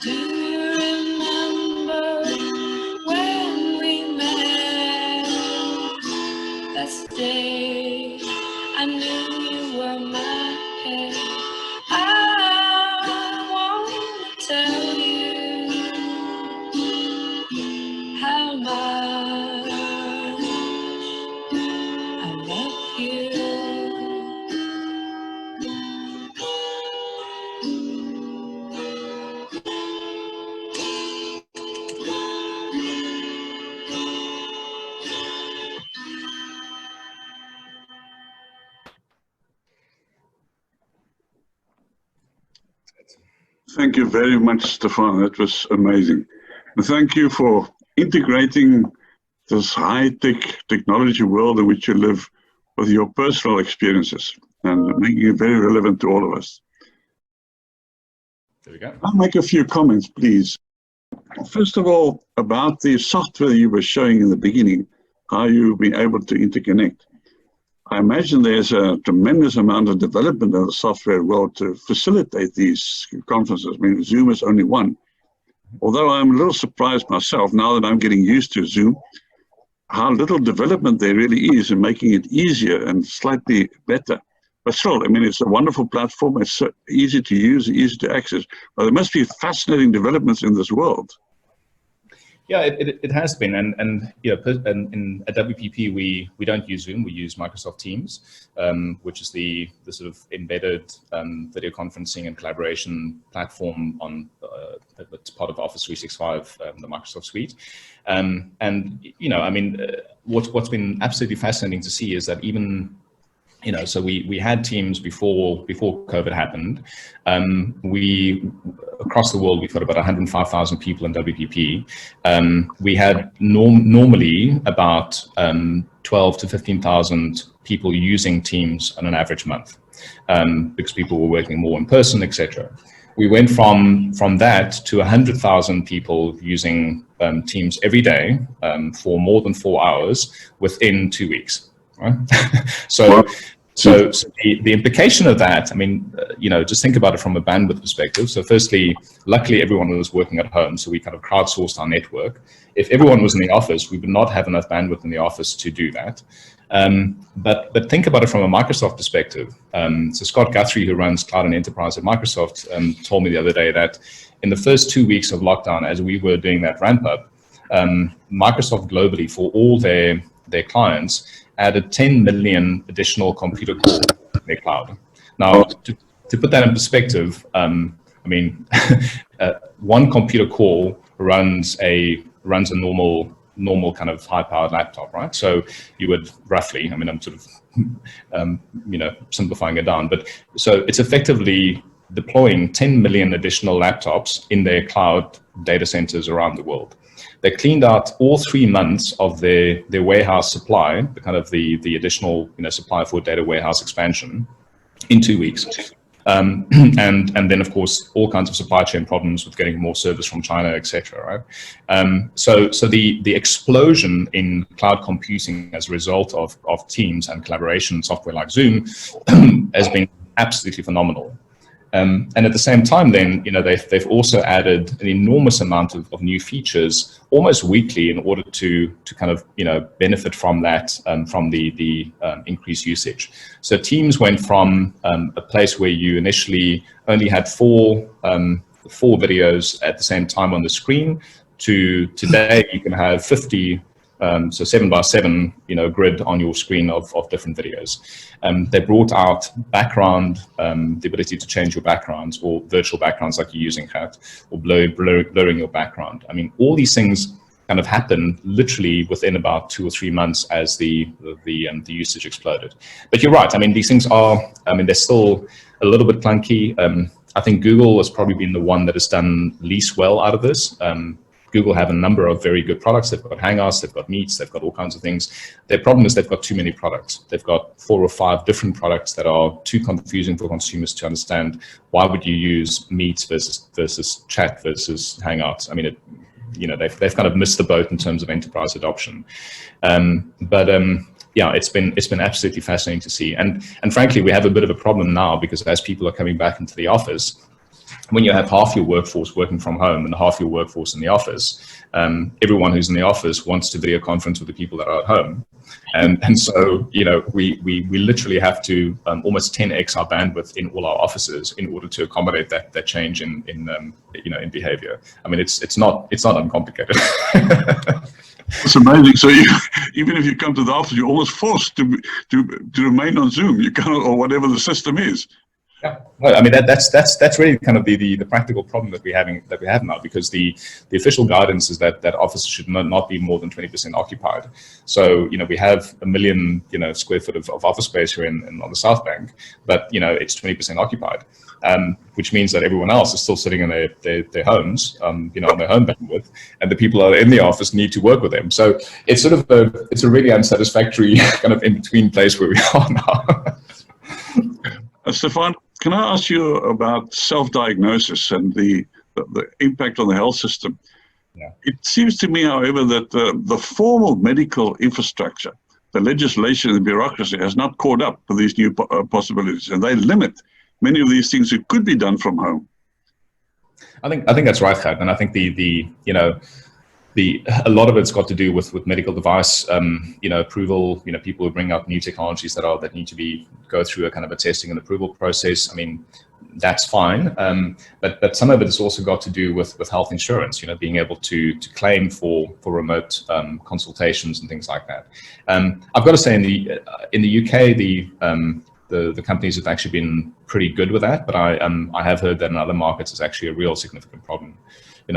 Speaker 3: Do you remember when we met? That day I knew you were my head. I want to tell you how much I love you.
Speaker 1: Thank you very much, Stephan. That was amazing. And thank you for integrating this high-tech technology world in which you live with your personal experiences and making it very relevant to all of us.
Speaker 2: There we go.
Speaker 1: I'll make a few comments, please. First of all, about the software you were showing in the beginning, how you've been able to interconnect. I imagine there's a tremendous amount of development in the software world to facilitate these conferences. I mean, Zoom is only one. Although I'm a little surprised myself, now that I'm getting used to Zoom, how little development there really is in making it easier and slightly better. But still, I mean, it's a wonderful platform. It's so easy to use, easy to access. But there must be fascinating developments in this world.
Speaker 2: Yeah, it has been, and at WPP we don't use Zoom. We use Microsoft Teams, which is the sort of embedded video conferencing and collaboration platform that's part of Office 365, the Microsoft suite. And I mean, what's been absolutely fascinating to see is that even so we had Teams before COVID happened. Across the world, we've got about 105,000 people in WPP. We had normally about 12 to 15,000 people using Teams on an average month, because people were working more in person, etc. We went from that to 100,000 people using Teams every day for more than 4 hours within 2 weeks. Right? So the implication of that, I mean, just think about it from a bandwidth perspective. So firstly, luckily everyone was working at home, so we kind of crowdsourced our network. If everyone was in the office, we would not have enough bandwidth in the office to do that. But think about it from a Microsoft perspective. So Scott Guthrie, who runs Cloud and Enterprise at Microsoft, told me the other day that in the first 2 weeks of lockdown, as we were doing that ramp up, Microsoft globally, for all their clients, added 10 million additional computer cores in their cloud. Now, to put that in perspective, I mean, one computer core runs a normal normal kind of high-powered laptop, right? So you would roughly, I mean, I'm sort of, simplifying it down, but so it's effectively deploying 10 million additional laptops in their cloud data centers around the world. They cleaned out all 3 months of their warehouse supply, the kind of the additional supply for data warehouse expansion in 2 weeks. And then of course all kinds of supply chain problems with getting more service from China, etc. Right? So the explosion in cloud computing as a result of Teams and collaboration software like Zoom has been absolutely phenomenal. And at the same time, then they've also added an enormous amount of new features almost weekly in order to kind of benefit from that, from the increased usage. So Teams went from a place where you initially only had four videos at the same time on the screen to today you can have 50. So 7x7, grid on your screen of different videos. They brought out background, the ability to change your backgrounds or virtual backgrounds like you're using that, or blurring your background. I mean, all these things kind of happened literally within about 2 or 3 months as the usage exploded. But you're right. I mean, these things are. I mean, they're still a little bit clunky. I think Google has probably been the one that has done least well out of this. Google have a number of very good products. They've got Hangouts, they've got Meets, they've got all kinds of things. Their problem is they've got too many products. They've got 4 or 5 different products that are too confusing for consumers to understand. Why would you use Meets versus Chat versus Hangouts? I mean, they've kind of missed the boat in terms of enterprise adoption. Yeah, it's been absolutely fascinating to see. And frankly, we have a bit of a problem now because as people are coming back into the office, when you have half your workforce working from home and half your workforce in the office, everyone who's in the office wants to video conference with the people that are at home. And so, we literally have to almost 10x our bandwidth in all our offices in order to accommodate that change in behavior. I mean, it's not uncomplicated.
Speaker 1: It's amazing. So even if you come to the office, you're almost forced to remain on Zoom. You cannot, or whatever the system is.
Speaker 2: Yeah, well, I mean that's really kind of the practical problem that we have now, because the official guidance is that offices should not be more than 20% occupied. So we have 1 million square foot of office space here on the South Bank, but it's 20% occupied, which means that everyone else is still sitting in their homes, on their home bandwidth, and the people that are in the office need to work with them. So it's sort of a really unsatisfactory kind of in between place where we are now.
Speaker 1: Stephan, can I ask you about self-diagnosis and the impact on the health system?
Speaker 2: Yeah.
Speaker 1: It seems to me, however, that the formal medical infrastructure, the legislation and the bureaucracy has not caught up with these new possibilities, and they limit many of these things that could be done from home.
Speaker 2: I think that's right, Gert, and I think a lot of it's got to do with medical device, approval. People who bring up new technologies that need to go through a kind of a testing and approval process. I mean, that's fine, but some of it has also got to do with health insurance. Being able to claim for remote consultations and things like that. I've got to say, in the UK, the companies have actually been pretty good with that, but I have heard that in other markets it's actually a real significant problem.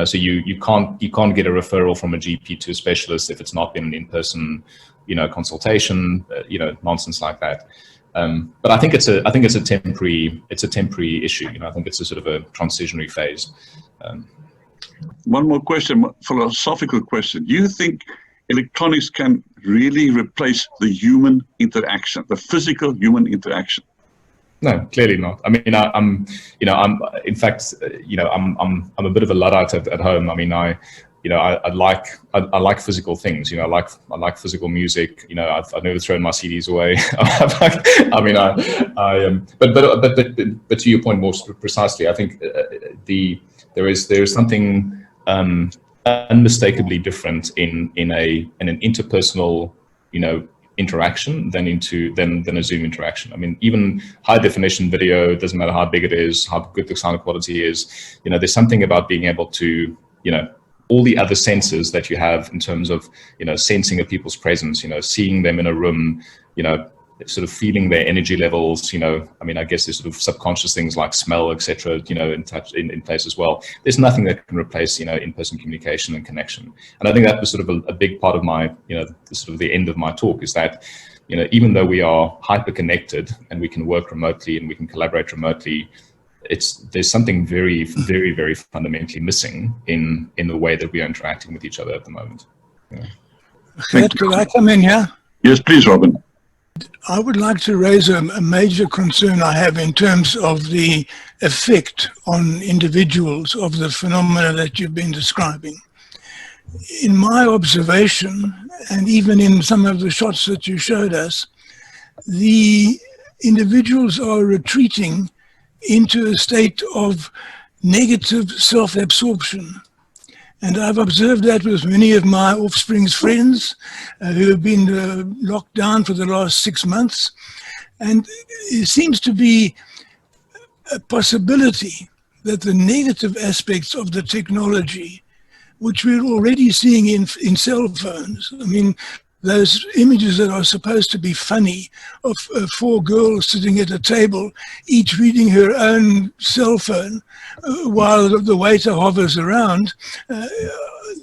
Speaker 2: So you can't get a referral from a GP to a specialist if it's not been an in-person, consultation, nonsense like that. But I think it's a temporary issue. I think it's a sort of a transitionary phase.
Speaker 1: One more question, philosophical question. Do you think electronics can really replace the human interaction, the physical human interaction?
Speaker 2: No, clearly not. I mean, I'm in fact, I'm a bit of a Luddite at home. I mean, I like physical things. I like physical music. I've never thrown my CDs away. But to your point more precisely, I think there is something unmistakably different in an interpersonal, interaction than a Zoom interaction. I mean, even high definition video, doesn't matter how big it is, how good the sound quality is, there's something about being able to, all the other senses that you have in terms of, sensing of people's presence, seeing them in a room, sort of feeling their energy levels, I mean, I guess there's sort of subconscious things like smell, etc., in touch, in place as well. There's nothing that can replace, in-person communication and connection. And I think that was sort of a big part of my, sort of the end of my talk, is that, even though we are hyper connected and we can work remotely and we can collaborate remotely, there's something very, very, very fundamentally missing in the way that we are interacting with each other at the moment.
Speaker 4: Gert, could I come in here?
Speaker 1: Yes, please, Robin.
Speaker 4: I would like to raise a major concern I have in terms of the effect on individuals of the phenomena that you've been describing. In my observation, and even in some of the shots that you showed us, the individuals are retreating into a state of negative self-absorption. And I've observed that with many of my offspring's friends who have been locked down for the last 6 months. And it seems to be a possibility that the negative aspects of the technology, which we're already seeing in cell phones, I mean, those images that are supposed to be funny of 4 girls sitting at a table, each reading her own cell phone while the waiter hovers around,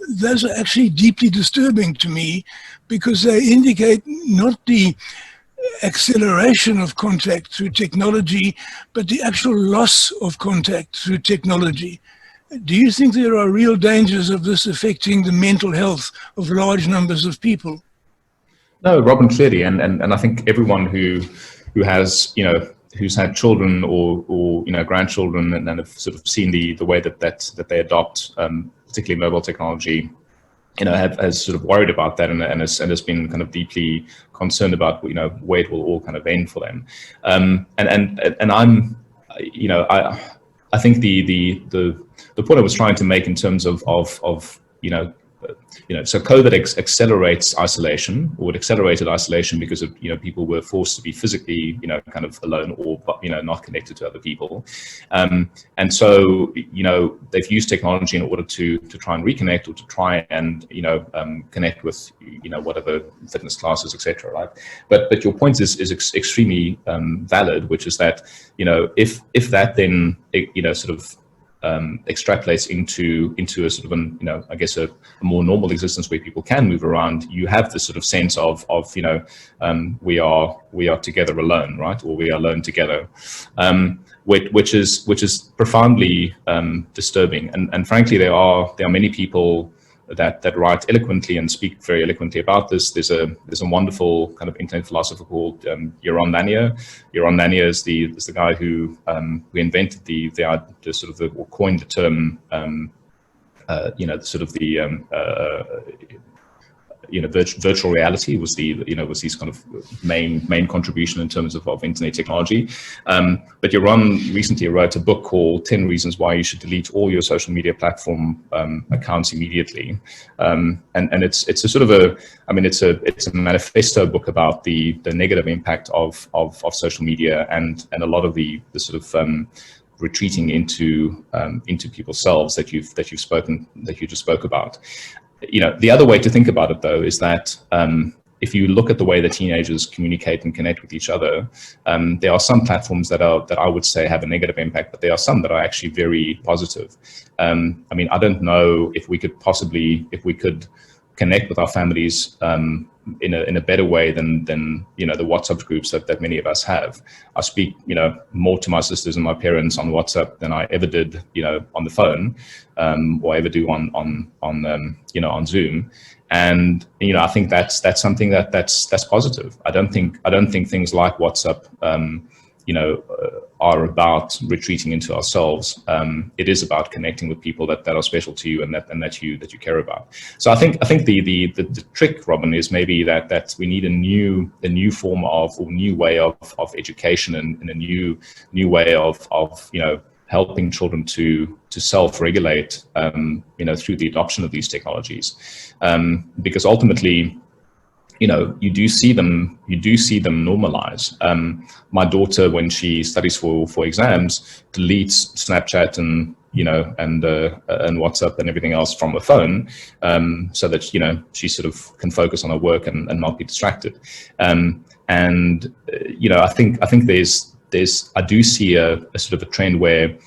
Speaker 4: those are actually deeply disturbing to me, because they indicate not the acceleration of contact through technology, but the actual loss of contact through technology. Do you think there are real dangers of this affecting the mental health of large numbers of people?
Speaker 2: No, Robin, clearly, and I think everyone who has, who's had children or grandchildren and have sort of seen the way that they adopt, particularly mobile technology, has sort of worried about that and has been kind of deeply concerned about where it will all kind of end for them. And I'm, I think the point I was trying to make in terms of so COVID accelerates isolation, or it accelerated isolation because of, people were forced to be physically, kind of alone or, not connected to other people. And so, they've used technology in order to try and reconnect, or to try and, connect with, whatever fitness classes, etc. Right. But your point is extremely valid, which is that, if that then, sort of, extrapolates into a sort of I guess a more normal existence where people can move around, you have this sort of sense of we are together alone, right, or we are alone together, which is profoundly disturbing. And frankly, there are many people that write eloquently and speak very eloquently about this. There's a wonderful kind of internet philosopher called Yaron Lanier. Yaron Lanier is the guy who invented or coined the term virtual reality was was his kind of main contribution in terms of internet technology. But Yaron recently wrote a book called 10 Reasons Why You Should Delete All Your Social Media Platform Accounts Immediately. And it's a sort of it's a manifesto book about the negative impact of social media and a lot of the sort of retreating into people's selves that you just spoke about. The other way to think about it, though, is that if you look at the way that teenagers communicate and connect with each other, there are some platforms that I would say have a negative impact, but there are some that are actually very positive. I don't know if we could connect with our families in a better way than the WhatsApp groups that many of us have. I speak more to my sisters and my parents on WhatsApp than I ever did on the phone, or ever do on Zoom. And I think that's something that's positive. I don't think things like WhatsApp are about retreating into ourselves. It is about connecting with people that are special to you and that you care about. So I think the trick, Robin, is maybe that we need a new form of, or new way of education, and a new way of helping children to self-regulate through the adoption of these technologies, because ultimately you do see them normalize. My daughter, when she studies for exams, deletes Snapchat and and WhatsApp and everything else from a phone, so that she sort of can focus on her work and not be distracted. I think I do see a sort of a trend where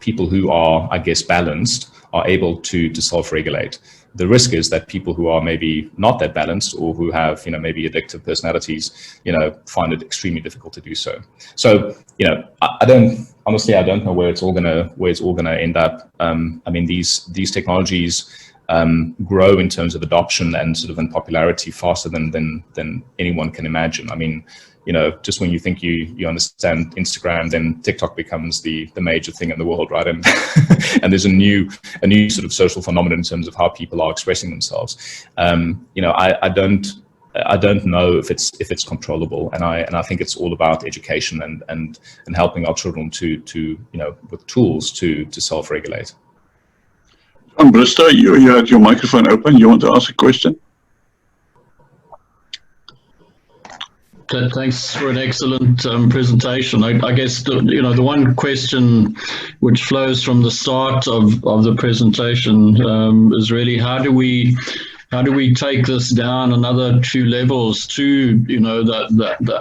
Speaker 2: people who are, I guess, balanced are able to self-regulate. The risk is that people who are maybe not that balanced, or who have maybe addictive personalities, find it extremely difficult to do so. So I don't know where it's all gonna end up. I mean, these technologies grow in terms of adoption and sort of in popularity faster than anyone can imagine. I mean, just when you think you understand Instagram, then TikTok becomes the major thing in the world, right? And and there's a new sort of social phenomenon in terms of how people are expressing themselves. I don't know if it's controllable, and I think it's all about education and helping our children to with tools to self-regulate.
Speaker 1: John Bristow, you had your microphone open. You want to ask a question?
Speaker 5: Thanks for an excellent presentation. I guess the one question which flows from the start of the presentation is really how do we take this down another 2 levels to the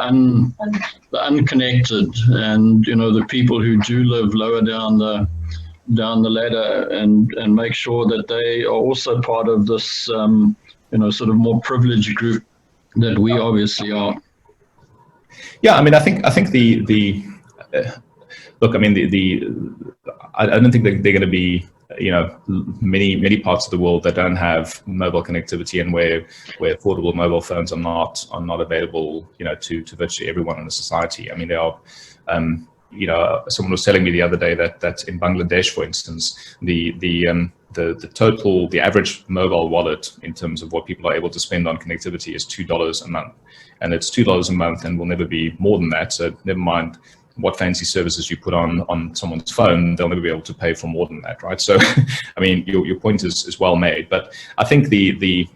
Speaker 5: unconnected, and the people who do live lower down the ladder, and make sure that they are also part of this sort of more privileged group that we obviously are.
Speaker 2: Yeah, I mean, I think look, I mean, I don't think they're going to be, many parts of the world that don't have mobile connectivity, and where affordable mobile phones are not available, to virtually everyone in the society. I mean, there are, someone was telling me the other day that in Bangladesh, for instance, the average mobile wallet in terms of what people are able to spend on connectivity is $2 a month. And it's $2 a month and will never be more than that. So never mind what fancy services you put on someone's phone, they'll never be able to pay for more than that, right? So, I mean, your point is well made. But I think the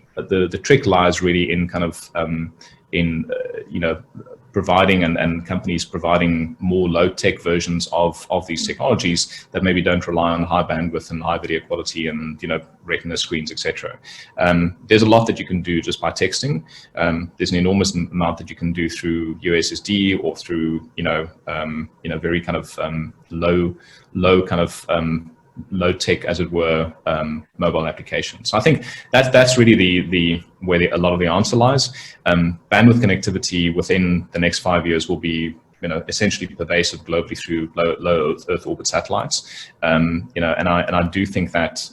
Speaker 2: trick lies really in kind of providing and companies providing more low-tech versions of these technologies that maybe don't rely on high bandwidth and high video quality and retina screens, etc. There's a lot that you can do just by texting. There's an enormous amount that you can do through USSD or through very kind of low kind of low tech, as it were, mobile applications. So I think that's really where a lot of the answer lies. Bandwidth connectivity within the next 5 years will be essentially pervasive globally through low Earth orbit satellites. And I do think that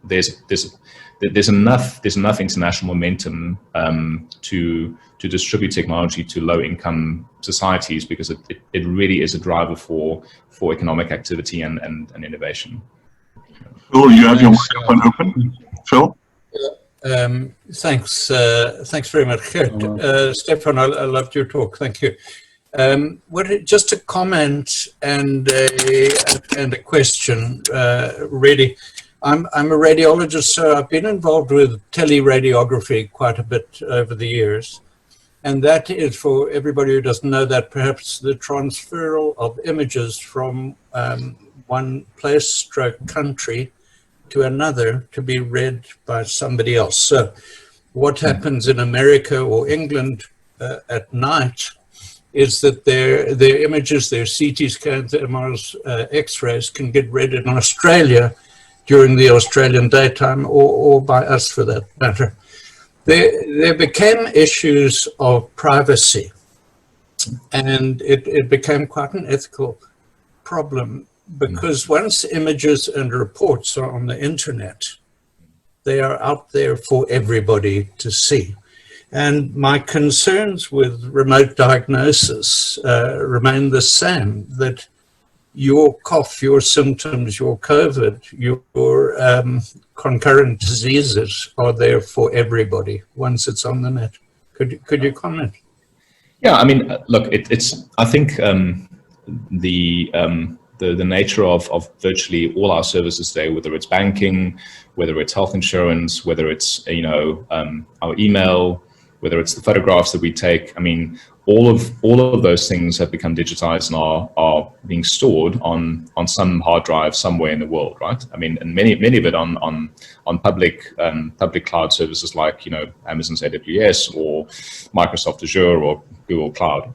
Speaker 2: there's enough international momentum to distribute technology to low income societies, because it really is a driver for economic activity and innovation.
Speaker 1: Phil, you have your microphone open. Phil?
Speaker 6: Thanks very much, Gert. Stephan, I loved your talk. Thank you. Just a comment and a question, really. I'm a radiologist, so I've been involved with teleradiography quite a bit over the years. And that is, for everybody who doesn't know that, perhaps the transferal of images from one place, stroke country, to another to be read by somebody else. So what happens in America or England at night is that their images, their CT scans, MRs, X-rays can get read in Australia during the Australian daytime, or by us for that matter. There became issues of privacy, and it became quite an ethical problem, because once images and reports are on the internet, they are out there for everybody to see. And my concerns with remote diagnosis remain the same, that your cough, your symptoms, your COVID, your concurrent diseases are there for everybody once it's on the net. Could you comment?
Speaker 2: Yeah, I mean, look, it's I think the nature of virtually all our services today, whether it's banking, whether it's health insurance, whether it's our email, whether it's the photographs that we take. I mean, all of those things have become digitized and are being stored on some hard drive somewhere in the world, right? I mean, and many of it on public cloud services like, you know, Amazon's AWS or Microsoft Azure or Google Cloud.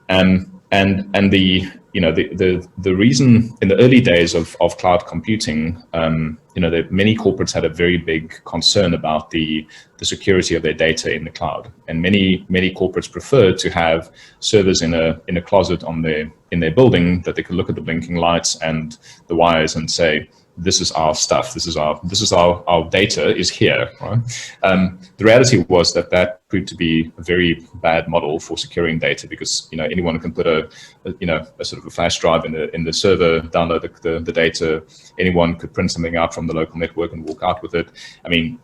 Speaker 2: And the, you know, the reason in the early days of cloud computing, you know, many corporates had a very big concern about the security of their data in the cloud, and many corporates preferred to have servers in a closet in their building that they could look at the blinking lights and the wires and say, this is our stuff. This is our data is here. Right? The reality was that proved to be a very bad model for securing data, because, you know, anyone can put a sort of a flash drive in the server, download the data. Anyone could print something out from the local network and walk out with it. I mean,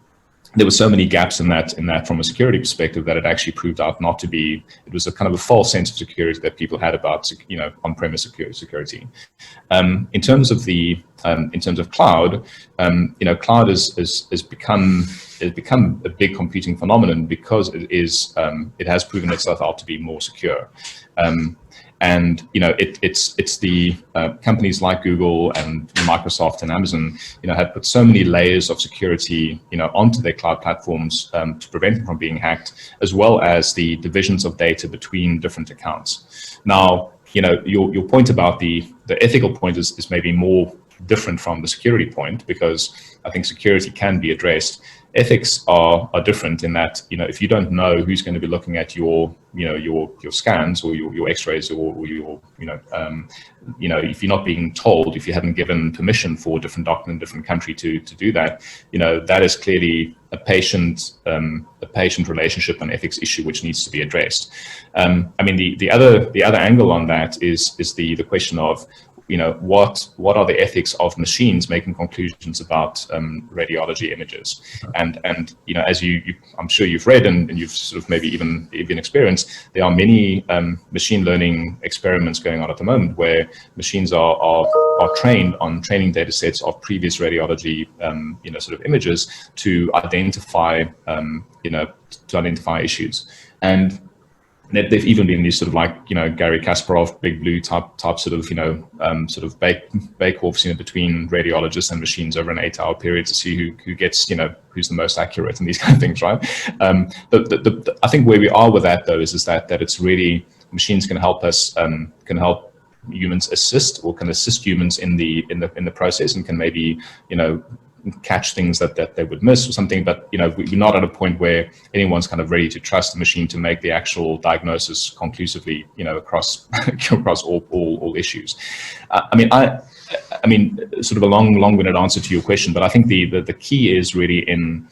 Speaker 2: there were so many gaps in that from a security perspective that it actually proved out not to be. It was a kind of a false sense of security that people had about, you know, on-premise security. In terms of cloud, you know, cloud has become a big computing phenomenon because it has proven itself out to be more secure. And, you know, it's the companies like Google and Microsoft and Amazon, you know, have put so many layers of security, you know, onto their cloud platforms to prevent them from being hacked, as well as the divisions of data between different accounts. Now, you know, your point about the ethical point is maybe more different from the security point, because I think security can be addressed. Ethics are different in that, you know, if you don't know who's going to be looking at your scans or your X-rays or your, you know, if you're not being told, if you haven't given permission for a different doctor in a different country to do that, you know, that is clearly a patient relationship and ethics issue which needs to be addressed. I mean, the other angle on that is the question of, you know, what are the ethics of machines making conclusions about radiology images? And you know, as I'm sure you've read and you've sort of maybe even experienced, there are many machine learning experiments going on at the moment where machines are trained on training data sets of previous radiology, you know, sort of images to identify, issues. And there've even been these sort of like, you know, Gary Kasparov, Big Blue type sort of, you know, sort of bake-offs, you know, between radiologists and machines over an 8-hour period to see who gets, you know, who's the most accurate and these kind of things, right? I think where we are with that though is that it's really, machines can help us, can help humans assist humans in the process, and can maybe, you know, catch things that they would miss or something. But, you know, we're not at a point where anyone's kind of ready to trust the machine to make the actual diagnosis conclusively, you know, across all issues. I mean, sort of a long-winded answer to your question, but I think the key is really in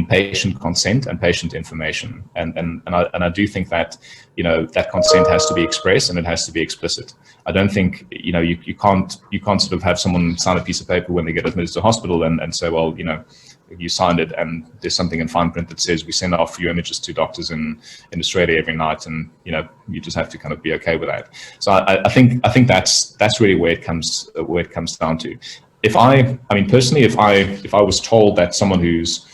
Speaker 2: patient consent and patient information, and I do think that, you know, that consent has to be expressed and it has to be explicit. I don't think, you know, you can't sort of have someone sign a piece of paper when they get admitted to hospital and say, well, you know, you signed it and there's something in fine print that says we send off your images to doctors in Australia every night, and, you know, you just have to kind of be okay with that. So I think that's really where it comes down to. If I was told that someone who's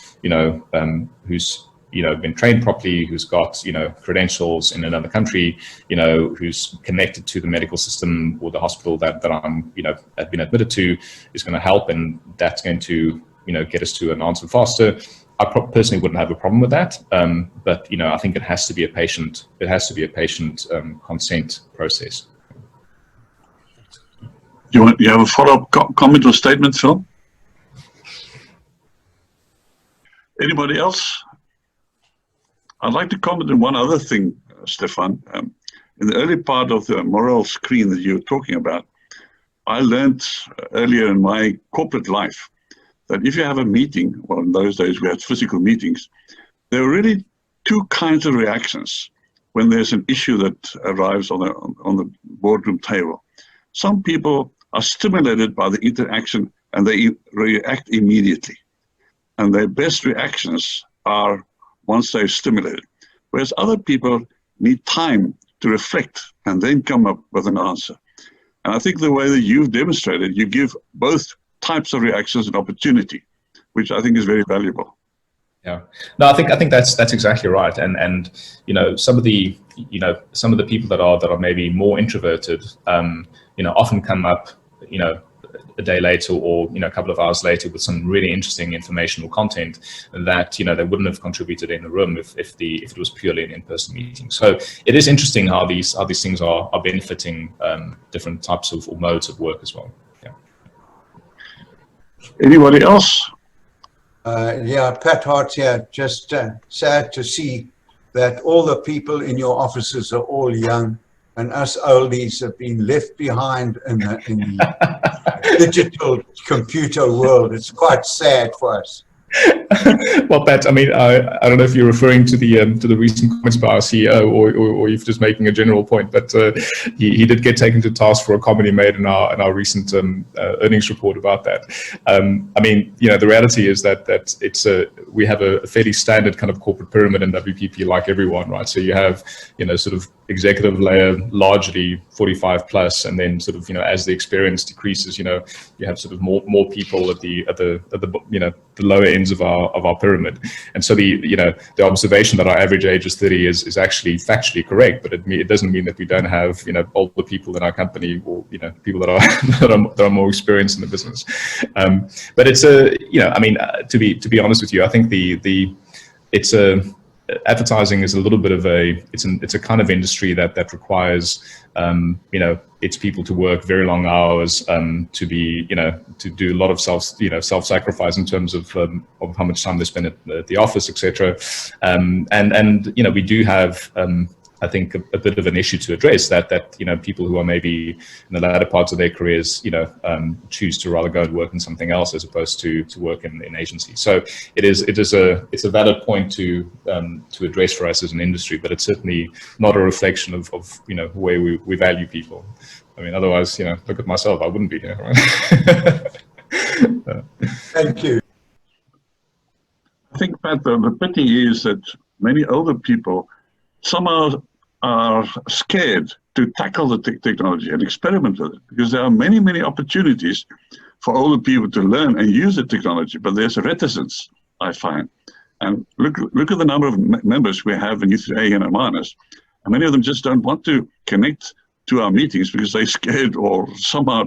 Speaker 2: been trained properly, who's got, you know, credentials in another country, you know, who's connected to the medical system or the hospital that I'm, you know, have been admitted to, is going to help, and that's going to, you know, get us to an answer faster, I personally wouldn't have a problem with that. But, you know, I think it has to be a patient consent process.
Speaker 1: You have a follow-up comment or statement, Phil? Anybody else? I'd like to comment on one other thing, Stephan. In the early part of the moral screen that you were talking about, I learned earlier in my corporate life that if you have a meeting, well, in those days we had physical meetings, there are really two kinds of reactions when there's an issue that arrives on the boardroom table. Some people are stimulated by the interaction and they react immediately. And their best reactions are once they're stimulated. Whereas other people need time to reflect and then come up with an answer. And I think the way that you've demonstrated, you give both types of reactions an opportunity, which I think is very valuable.
Speaker 2: Yeah, no, I think that's exactly right, and you know, some of the people that are maybe more introverted, you know, often come up, you know, a day later or, you know, a couple of hours later with some really interesting informational content that, you know, they wouldn't have contributed in the room if it was purely an in-person meeting. So it is interesting how these things are benefiting different types of or modes of work as well. Yeah.
Speaker 1: Anybody else?
Speaker 7: Yeah, Pat Hart here. Just sad to see that all the people in your offices are all young, and us oldies have been left behind in the digital computer world. It's quite sad for us.
Speaker 2: Well, Pat, I mean, I don't know if you're referring to the recent comments by our CEO, or you're just making a general point, but he did get taken to task for a comment he made in our recent earnings report about that. I mean, you know, the reality is that we have a fairly standard kind of corporate pyramid in WPP, like everyone, right? So you have, you know, sort of executive layer, largely 45 plus, and then sort of, you know, as the experience decreases, you know, you have sort of more people at the you know, the lower ends of our pyramid. And so the observation that our average age is 30 is actually factually correct, but it doesn't mean that we don't have, you know, older people in our company, or, you know, people that are that are more experienced in the business. But it's you know, I mean, to be honest with you, I think advertising is a little bit of it's a kind of industry that requires, you know, its people to work very long hours, to be, you know, to do a lot of self-sacrifice in terms of how much time they spend at the office, etc. And you know, we do have, I think, a bit of an issue to address, that you know, people who are maybe in the latter parts of their careers, you know, choose to rather go and work in something else as opposed to work in agency. So it's a valid point to address for us as an industry, but it's certainly not a reflection of you know, the way we value people. I mean, otherwise, you know, look at myself, I wouldn't be here, right?
Speaker 7: Thank you.
Speaker 1: I think, Pat, the pity is that many older people, some are scared to tackle the technology and experiment with it, because there are many opportunities for older people to learn and use the technology, but there's a reticence, I find. And look at the number of members we have in U3A and Hermanus, and many of them just don't want to connect to our meetings because they're scared or somehow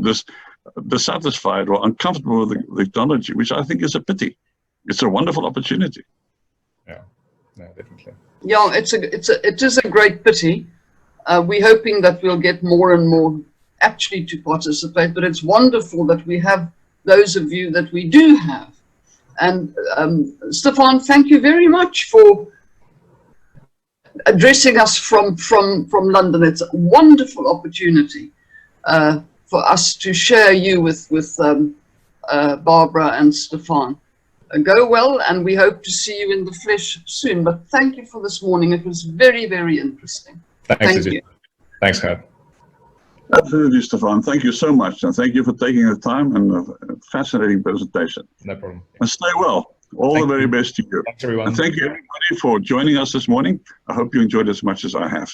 Speaker 1: dissatisfied or uncomfortable with the technology, which I think is a pity. It's a wonderful opportunity.
Speaker 2: Yeah, no, definitely.
Speaker 8: Yeah, it is a great pity. We're hoping that we'll get more and more actually to participate, but it's wonderful that we have those of you that we do have. And Stephan, thank you very much for addressing us from London. It's a wonderful opportunity for us to share you with Barbara and Stephan. Go well, and we hope to see you in the flesh soon. But thank you for this morning. It was very interesting.
Speaker 2: Thank you. Thanks, Kat.
Speaker 1: Absolutely, Stephan. Thank you so much. And thank you for taking the time and a fascinating presentation.
Speaker 2: No problem.
Speaker 1: And stay well. All the very best to you.
Speaker 2: Thanks, everyone.
Speaker 1: And thank you, everybody, for joining us this morning. I hope you enjoyed as much as I have.